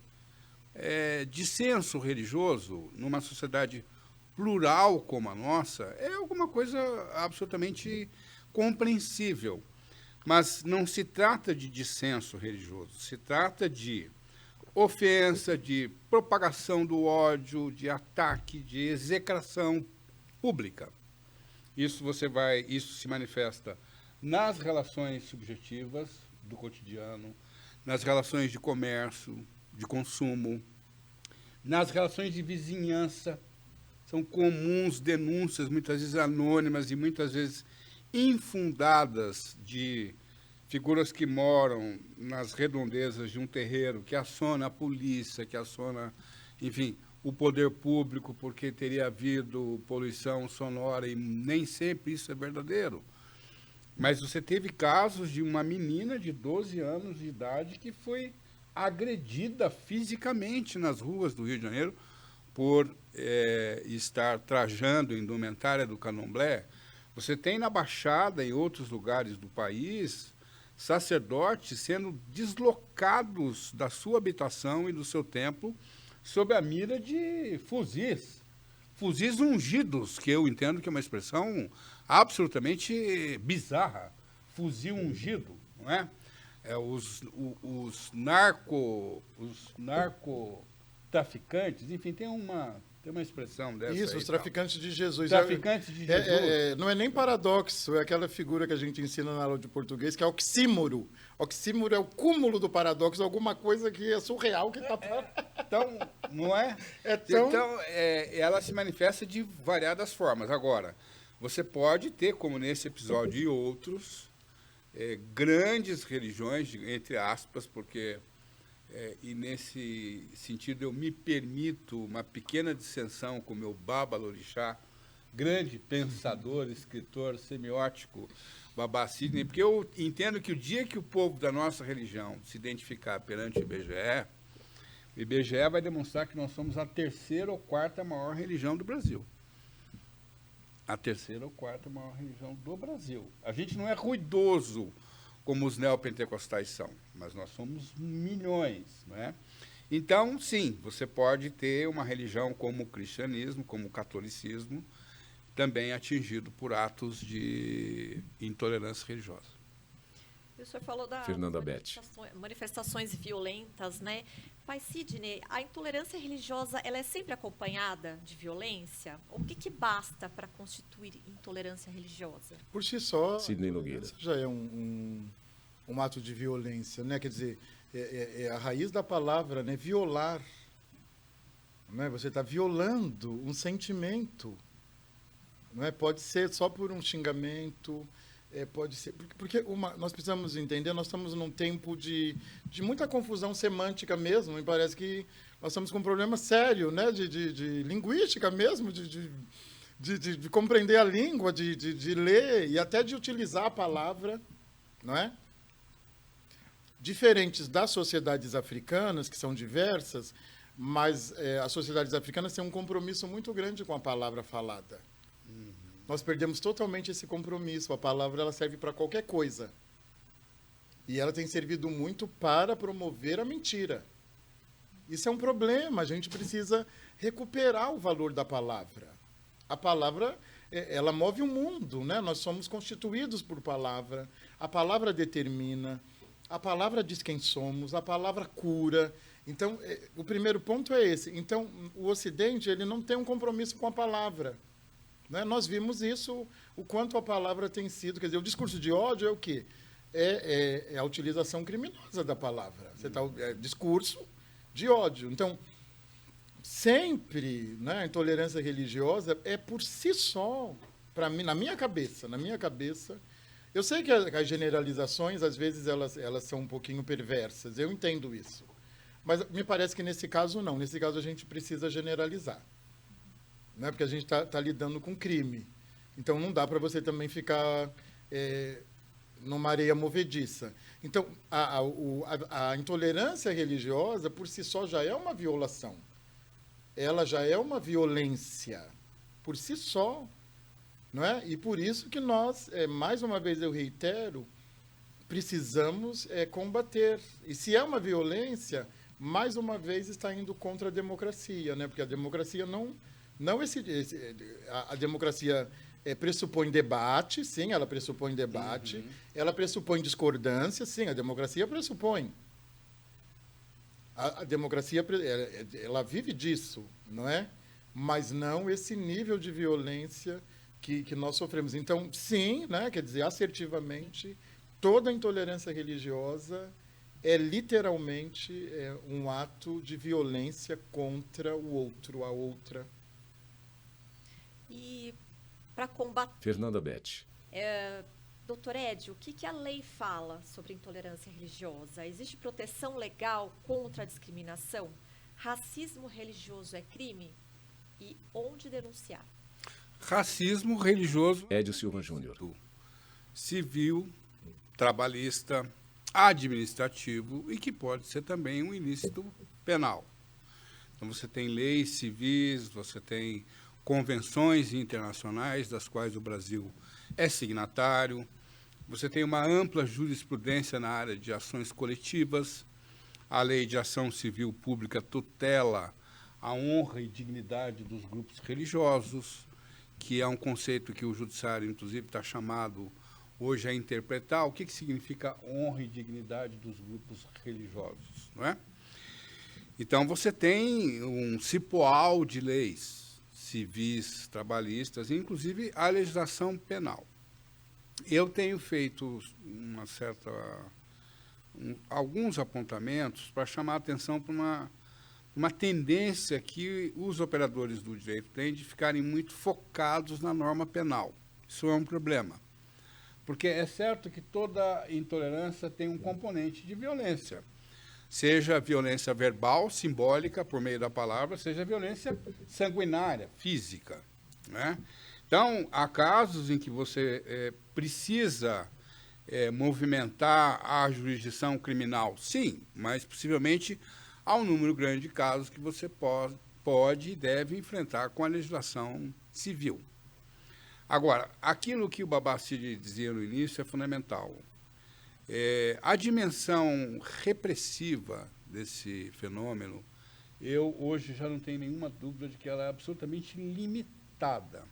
Dissenso religioso, numa sociedade plural como a nossa, é alguma coisa absolutamente compreensível. Mas não se trata de dissenso religioso, se trata de ofensa, de propagação do ódio, de ataque, de execração pública. Isso se manifesta nas relações subjetivas do cotidiano, nas relações de comércio, de consumo, nas relações de vizinhança. São comuns denúncias, muitas vezes anônimas e muitas vezes infundadas, de figuras que moram nas redondezas de um terreiro, que aciona a polícia, que aciona, enfim, o poder público, porque teria havido poluição sonora, e nem sempre isso é verdadeiro. Mas você teve casos de uma menina de 12 anos de idade que foi agredida fisicamente nas ruas do Rio de Janeiro por estar trajando indumentária do candomblé. Você tem na Baixada e outros lugares do país sacerdotes sendo deslocados da sua habitação e do seu templo sob a mira de fuzis ungidos, que eu entendo que é uma expressão absolutamente bizarra. Fuzil ungido, não é? Os narcotraficantes, enfim, tem uma expressão dessa. Isso, aí, os traficantes de Jesus. Traficantes de Jesus. Não é nem paradoxo, é aquela figura que a gente ensina na aula de português, que é oxímoro. Oxímoro é o cúmulo do paradoxo, alguma coisa que é surreal que está... Então, não é? Então, ela se manifesta de variadas formas. Agora, você pode ter, como nesse episódio e outros, grandes religiões, entre aspas, porque... e nesse sentido eu me permito uma pequena dissensão com o meu Baba Lorixá, grande pensador, escritor, semiótico, Babá Sidney, porque eu entendo que o dia que o povo da nossa religião se identificar perante o IBGE vai demonstrar que nós somos a terceira ou quarta maior religião do Brasil. A terceira ou quarta maior religião do Brasil. A gente não é ruidoso como os neopentecostais são, mas nós somos milhões, não é? Então, sim, você pode ter uma religião como o cristianismo, como o catolicismo, também atingido por atos de intolerância religiosa. O senhor falou das Fernanda Beth. manifestações violentas, né? Pai Sidney, a intolerância religiosa, ela é sempre acompanhada de violência? O que basta para constituir intolerância religiosa? Por si só, Sidney Nogueira. isso já é um ato de violência, né? Quer dizer, é a raiz da palavra, né? Violar. Né? Você está violando um sentimento. Não é? Pode ser só por um xingamento, pode ser... Porque nós precisamos entender, nós estamos num tempo de muita confusão semântica mesmo, me parece que nós estamos com um problema sério, né? de linguística mesmo, de compreender a língua, de ler e até de utilizar a palavra, não é? Diferentes das sociedades africanas, que são diversas, mas as sociedades africanas têm um compromisso muito grande com a palavra falada. Nós perdemos totalmente esse compromisso. A palavra ela serve para qualquer coisa. E ela tem servido muito para promover a mentira. Isso é um problema. A gente precisa recuperar o valor da palavra. A palavra, ela move o mundo, né? Nós somos constituídos por palavra. A palavra determina. A palavra diz quem somos. A palavra cura. Então, o primeiro ponto é esse. Então, o Ocidente ele não tem um compromisso com a palavra. Né? Nós vimos isso, o quanto a palavra tem sido... Quer dizer, o discurso de ódio é o quê? É a utilização criminosa da palavra. Discurso de ódio. Então, sempre, né, a intolerância religiosa é por si só, para mim, na minha cabeça, eu sei que as generalizações, às vezes, elas são um pouquinho perversas, eu entendo isso. Mas me parece que nesse caso não. Nesse caso a gente precisa generalizar. Né? Porque a gente está lidando com crime. Então não dá para você também ficar numa areia movediça. Então a intolerância religiosa, por si só, já é uma violação. Ela já é uma violência, por si só. Não é? E por isso que nós, mais uma vez eu reitero, precisamos combater. E se é uma violência, mais uma vez está indo contra a democracia, né? Porque a democracia a democracia pressupõe debate, sim, ela pressupõe debate, ela pressupõe discordância, sim, a democracia pressupõe. A democracia, ela vive disso, não é? Mas não esse nível de violência que nós sofremos. Então, sim, né, quer dizer, assertivamente, toda intolerância religiosa é literalmente um ato de violência contra o outro, a outra. E para combater... Fernanda Beth. Doutor Ed, o que a lei fala sobre intolerância religiosa? Existe proteção legal contra a discriminação? Racismo religioso é crime? E onde denunciar? Racismo religioso... Edio Silva Júnior. Civil, trabalhista, administrativo e que pode ser também um ilícito penal. Então, você tem leis civis, você tem convenções internacionais das quais o Brasil é signatário, você tem uma ampla jurisprudência na área de ações coletivas, a Lei de Ação Civil Pública tutela a honra e dignidade dos grupos religiosos, que é um conceito que o judiciário, inclusive, está chamado hoje a interpretar o que significa honra e dignidade dos grupos religiosos, não é? Então, você tem um cipoal de leis civis, trabalhistas, inclusive a legislação penal. Eu tenho feito alguns apontamentos para chamar a atenção para uma tendência que os operadores do direito têm de ficarem muito focados na norma penal. Isso é um problema. Porque é certo que toda intolerância tem um componente de violência, seja violência verbal, simbólica, por meio da palavra, seja violência sanguinária, física, né? Então, há casos em que você precisa movimentar a jurisdição criminal, sim, mas possivelmente há um número grande de casos que você pode e deve enfrentar com a legislação civil. Agora, aquilo que o Babacide dizia no início é fundamental. A dimensão repressiva desse fenômeno, eu hoje já não tenho nenhuma dúvida de que ela é absolutamente limitada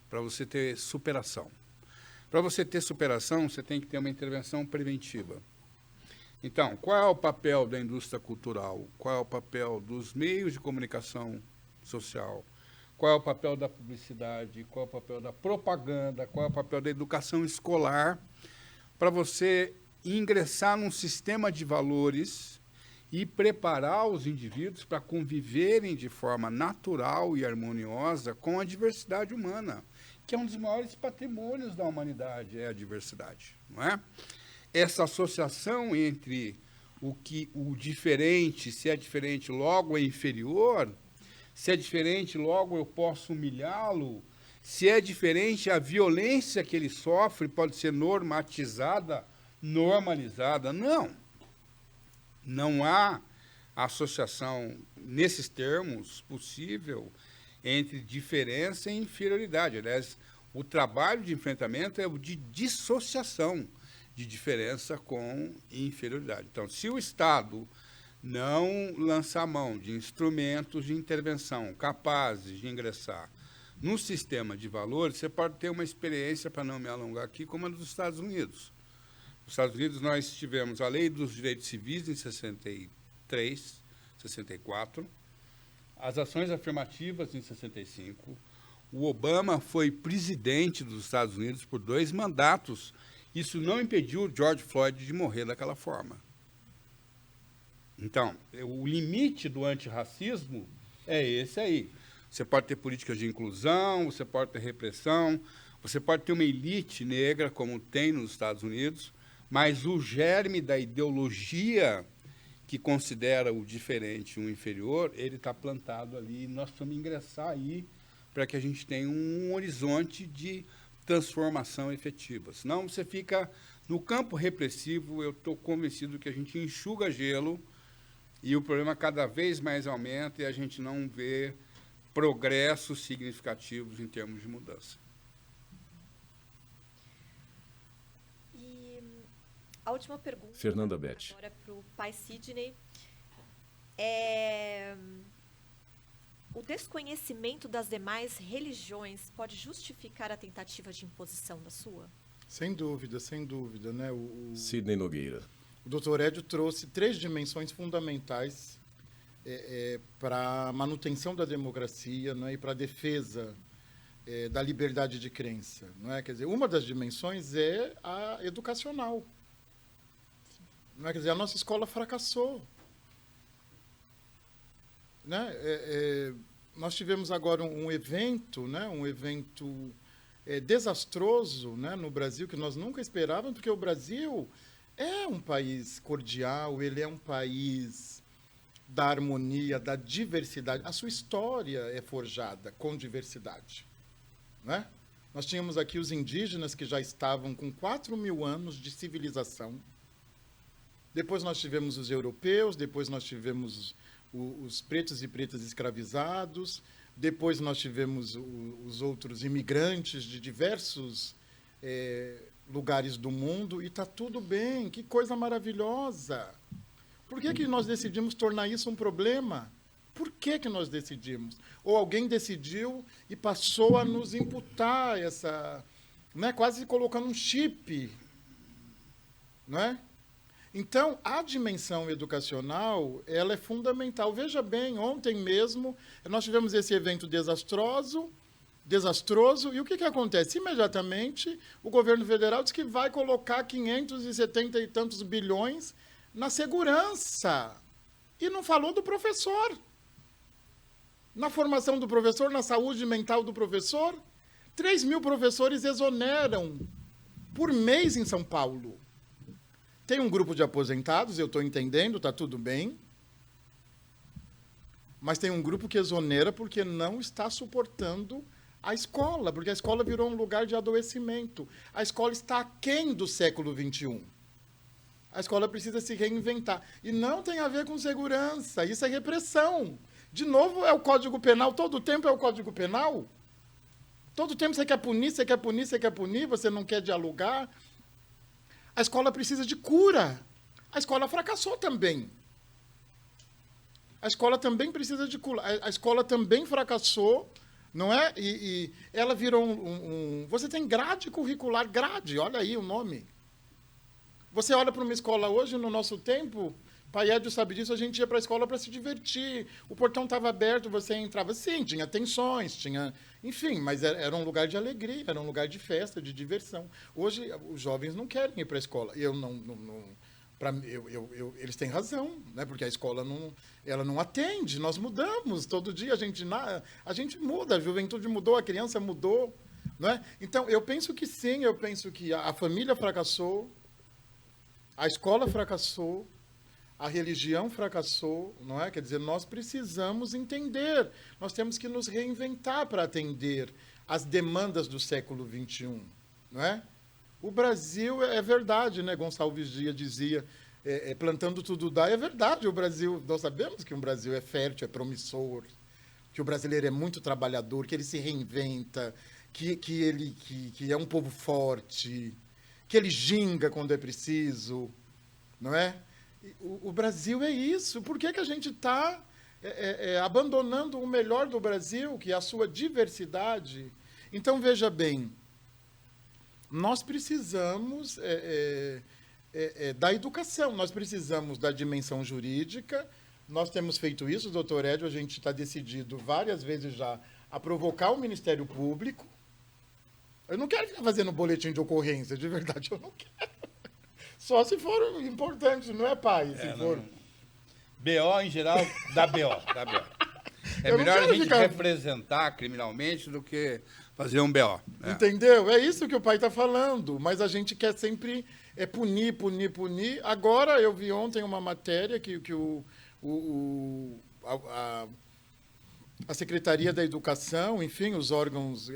para você ter superação. Para você ter superação, você tem que ter uma intervenção preventiva. Então, qual é o papel da indústria cultural? Qual é o papel dos meios de comunicação social? Qual é o papel da publicidade? Qual é o papel da propaganda? Qual é o papel da educação escolar? Para você ingressar num sistema de valores e preparar os indivíduos para conviverem de forma natural e harmoniosa com a diversidade humana, que é um dos maiores patrimônios da humanidade, é a diversidade, não é? Essa associação entre o diferente, se é diferente, logo é inferior, se é diferente, logo eu posso humilhá-lo, se é diferente, a violência que ele sofre pode ser normatizada, normalizada. Não. Não há associação, nesses termos, possível entre diferença e inferioridade. Aliás, o trabalho de enfrentamento é o de dissociação de diferença com inferioridade. Então, se o Estado não lançar mão de instrumentos de intervenção capazes de ingressar no sistema de valores, você pode ter uma experiência, para não me alongar aqui, como a dos Estados Unidos. Nos Estados Unidos, nós tivemos a Lei dos Direitos Civis em 63, 64, as ações afirmativas em 65, O Obama foi presidente dos Estados Unidos por 2 mandatos. Isso não impediu o George Floyd de morrer daquela forma. Então, o limite do antirracismo é esse aí. Você pode ter políticas de inclusão, você pode ter repressão, você pode ter uma elite negra, como tem nos Estados Unidos, mas o germe da ideologia que considera o diferente e o inferior, ele está plantado ali, e nós precisamos ingressar aí para que a gente tenha um horizonte de transformação efetiva. Senão você fica no campo repressivo, eu estou convencido que a gente enxuga gelo e o problema cada vez mais aumenta e a gente não vê progressos significativos em termos de mudança. E a última pergunta, Fernanda Beth. agora para o pai Sidney. O desconhecimento das demais religiões pode justificar a tentativa de imposição da sua? Sem dúvida, né? Sidney Nogueira. O Dr. Edio trouxe 3 dimensões fundamentais para a manutenção da democracia, não é? E para a defesa da liberdade de crença. Não é? Quer dizer, uma das dimensões é a educacional. Não é? Quer dizer, a nossa escola fracassou. Né? Nós tivemos agora um evento, né? Um evento desastroso, né? No Brasil, que nós nunca esperávamos, porque o Brasil é um país cordial, ele é um país da harmonia, da diversidade. A sua história é forjada com diversidade. Né? Nós tínhamos aqui os indígenas que já estavam com 4.000 anos de civilização. Depois nós tivemos os europeus, depois nós tivemos os pretos e pretas escravizados, depois nós tivemos os outros imigrantes de diversos lugares do mundo, e está tudo bem, que coisa maravilhosa. Por que nós decidimos tornar isso um problema? Por que nós decidimos? Ou alguém decidiu e passou a nos imputar essa... Né, quase colocando um chip. Não é? Então, a dimensão educacional, ela é fundamental. Veja bem, ontem mesmo, nós tivemos esse evento desastroso, e o que acontece? Imediatamente, o governo federal diz que vai colocar 570 e tantos bilhões na segurança. E não falou do professor. Na formação do professor, na saúde mental do professor, 3.000 professores exoneram por mês em São Paulo. Tem um grupo de aposentados, eu estou entendendo, está tudo bem. Mas tem um grupo que exonera porque não está suportando a escola, porque a escola virou um lugar de adoecimento. A escola está aquém do século XXI. A escola precisa se reinventar. E não tem a ver com segurança, isso é repressão. De novo, é o Código Penal, todo tempo é o Código Penal. Todo tempo você quer punir, você quer punir, você quer punir, você não quer dialogar. A escola precisa de cura. A escola fracassou também. A escola também precisa de cura. A escola também fracassou, não é? E ela virou Você tem grade curricular, grade, olha aí o nome. Você olha para uma escola hoje, no nosso tempo, Pai Edio sabe disso, a gente ia para a escola para se divertir. O portão estava aberto, você entrava. Sim, tinha tensões, tinha... Enfim, mas era um lugar de alegria, era um lugar de festa, de diversão. Hoje, os jovens não querem ir para a escola. Eles têm razão, né? Porque a escola ela não atende. Nós mudamos. Todo dia a gente muda. A juventude mudou, a criança mudou. Não é? Então, eu penso que sim, eu penso que a família fracassou, a escola fracassou, a religião fracassou, não é? Quer dizer, nós precisamos entender, nós temos que nos reinventar para atender às demandas do século XXI, não é? O Brasil, é verdade, né? Gonçalves Dias dizia, plantando tudo dá, é verdade, o Brasil, nós sabemos que o Brasil é fértil, é promissor, que o brasileiro é muito trabalhador, que ele se reinventa, que é um povo forte, que ele ginga quando é preciso, não é? O Brasil é isso. Por que a gente está abandonando o melhor do Brasil, que é a sua diversidade? Então, veja bem, nós precisamos da educação, nós precisamos da dimensão jurídica, nós temos feito isso, doutor Edio, a gente está decidido várias vezes já a provocar o Ministério Público. Eu não quero ficar fazendo boletim de ocorrência, de verdade, eu não quero. Só se for importante, não é, pai? Se for... BO, em geral, dá BO. É Eu não melhor a quero gente ficar- representar criminalmente do que fazer um BO. Entendeu? É isso que o pai está falando. Mas a gente quer sempre punir. Agora, eu vi ontem uma matéria que a Secretaria da Educação, enfim, os órgãos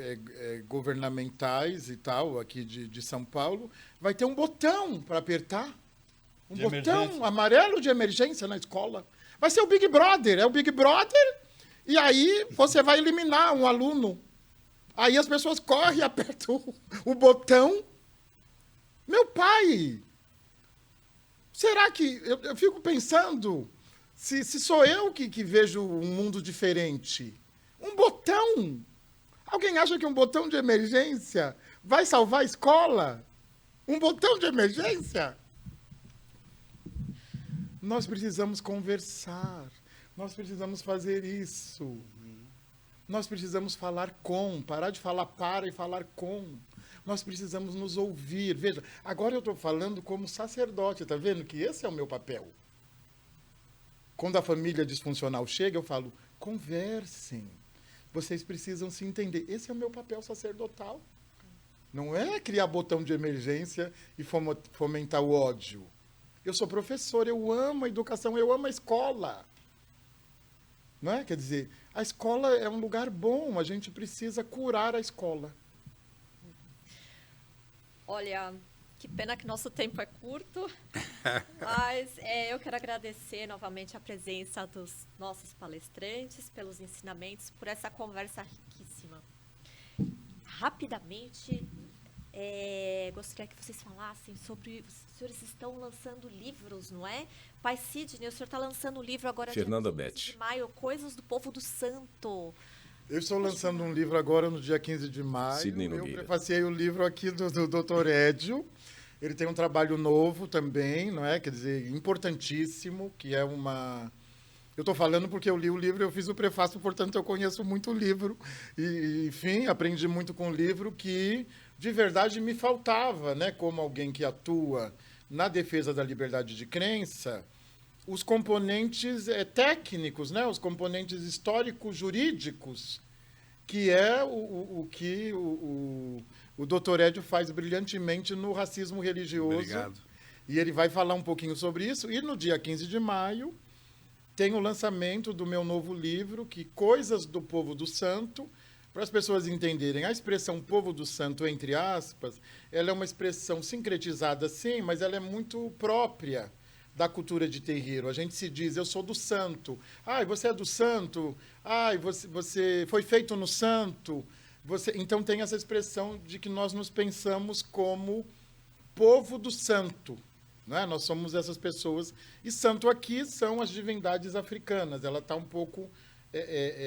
governamentais e tal, aqui de São Paulo, vai ter um botão para apertar. Um De botão emergência. amarelo de emergência na escola. Vai ser o Big Brother. É o Big Brother. E aí você vai eliminar um aluno. Aí as pessoas correm e apertam o botão. Meu pai! Será que... Eu fico pensando... Se sou eu que vejo um mundo diferente. Um botão! Alguém acha que um botão de emergência vai salvar a escola? Um botão de emergência? Nós precisamos conversar. Nós precisamos fazer isso. Nós precisamos falar com. Parar de falar para e falar com. Nós precisamos nos ouvir. Veja, agora eu estou falando como sacerdote, está vendo que esse é o meu papel. Quando a família disfuncional chega, eu falo, conversem. Vocês precisam se entender. Esse é o meu papel sacerdotal. Não é criar botão de emergência e fomentar o ódio. Eu sou professor, eu amo a educação, eu amo a escola. Não é? Quer dizer, a escola é um lugar bom, a gente precisa curar a escola. Olha, que pena que nosso tempo é curto, mas eu quero agradecer novamente a presença dos nossos palestrantes, pelos ensinamentos, por essa conversa riquíssima. Rapidamente, gostaria que vocês falassem sobre... Os senhores estão lançando livros, não é? Pai Sidney, o senhor está lançando um livro agora, Fernanda dia 15 Beth. de maio, Coisas do Povo do Santo. Eu estou lançando um livro agora no dia 15 de maio. Sidney Eu Nogueira. prefaciei o livro aqui do Dr. Édio. Ele tem um trabalho novo também, não é? Quer dizer, importantíssimo, que é uma... Eu estou falando porque eu li o livro, eu fiz o prefácio, portanto, eu conheço muito o livro. E, enfim, aprendi muito com o livro que, de verdade, me faltava, né? Como alguém que atua na defesa da liberdade de crença, os componentes técnicos, né? Os componentes históricos, jurídicos, que é o que o Dr. Édio faz brilhantemente no racismo religioso. Obrigado. E ele vai falar um pouquinho sobre isso. E no dia 15 de maio tem o lançamento do meu novo livro, que Coisas do Povo do Santo. Para as pessoas entenderem, a expressão povo do santo, entre aspas, ela é uma expressão sincretizada, sim, mas ela é muito própria da cultura de terreiro. A gente se diz, eu sou do santo. Ai, você é do santo. Ai, você foi feito no santo. Então tem essa expressão de que nós nos pensamos como povo do santo. Né? Nós somos essas pessoas. E santo aqui são as divindades africanas. Ela está um pouco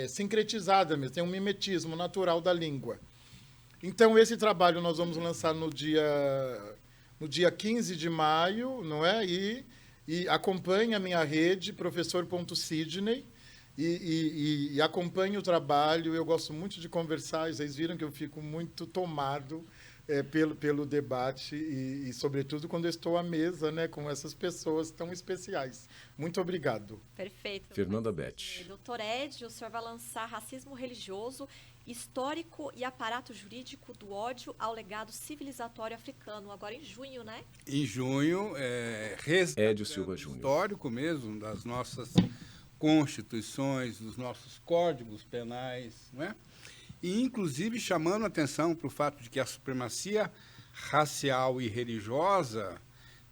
sincretizada mesmo, tem um mimetismo natural da língua. Então, esse trabalho nós vamos lançar no dia 15 de maio, não é? E acompanhe a minha rede, professor.sidney, e acompanhe o trabalho. Eu gosto muito de conversar, vocês viram que eu fico muito tomado pelo debate e, sobretudo, quando eu estou à mesa, né, com essas pessoas tão especiais. Muito obrigado. Perfeito. Fernanda Beth. Doutor Édio, o senhor vai lançar Racismo Religioso, Histórico e Aparato Jurídico do Ódio ao Legado Civilizatório Africano, agora em junho, né? Em junho, Édio Silva Júnior. Histórico mesmo das nossas constituições, dos nossos códigos penais, não é? E, inclusive, chamando a atenção para o fato de que a supremacia racial e religiosa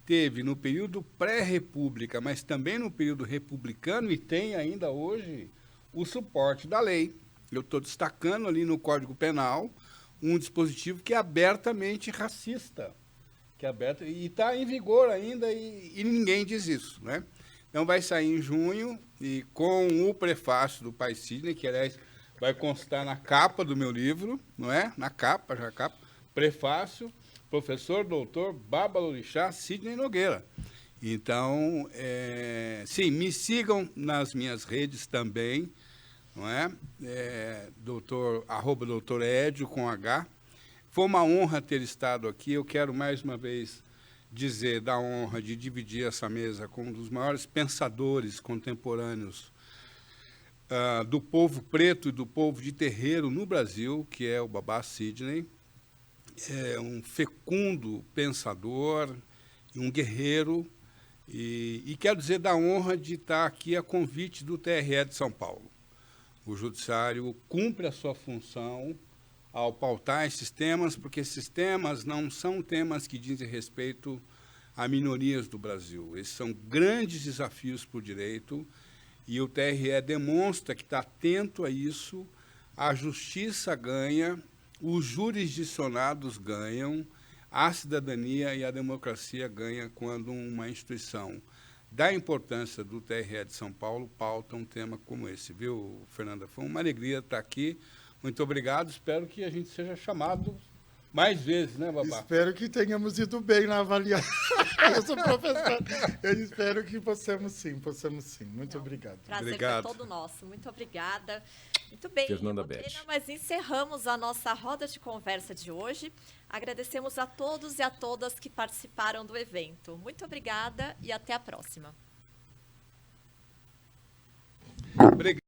teve, no período pré-república, mas também no período republicano, e tem ainda hoje, o suporte da lei. Eu estou destacando ali no Código Penal um dispositivo que é abertamente racista, e está em vigor ainda, e ninguém diz isso, né? Então, vai sair em junho, e com o prefácio do Pai Sidney, que, aliás, vai constar na capa do meu livro, não é? Na capa, prefácio, professor doutor Babalorixá Sidney Nogueira. Então, sim, me sigam nas minhas redes também, não é? Doutor Edio, com H. Foi uma honra ter estado aqui. Eu quero, mais uma vez, dizer da honra de dividir essa mesa com um dos maiores pensadores contemporâneos do povo preto e do povo de terreiro no Brasil, que é o Babá Sidney. É um fecundo pensador, um guerreiro, e quero dizer da honra de estar aqui a convite do TRE de São Paulo. O Judiciário cumpre a sua função ao pautar esses temas, porque esses temas não são temas que dizem respeito a minorias do Brasil. Esses são grandes desafios para o direito, e o TRE demonstra que está atento a isso, a justiça ganha, os jurisdicionados ganham, a cidadania e a democracia ganham quando uma instituição da importância do TRE de São Paulo pauta um tema como esse, viu, Fernanda? Foi uma alegria estar aqui. Muito obrigado. Espero que a gente seja chamado mais vezes, né, Babá? Espero que tenhamos ido bem na avaliação. Eu sou professor. Eu espero que possamos sim. Muito obrigado. Prazer Obrigado. foi todo nosso. Muito obrigada. Muito bem, Fernanda Rodrina, Beth. mas encerramos a nossa roda de conversa de hoje. Agradecemos a todos e a todas que participaram do evento. Muito obrigada e até a próxima. Obrigado.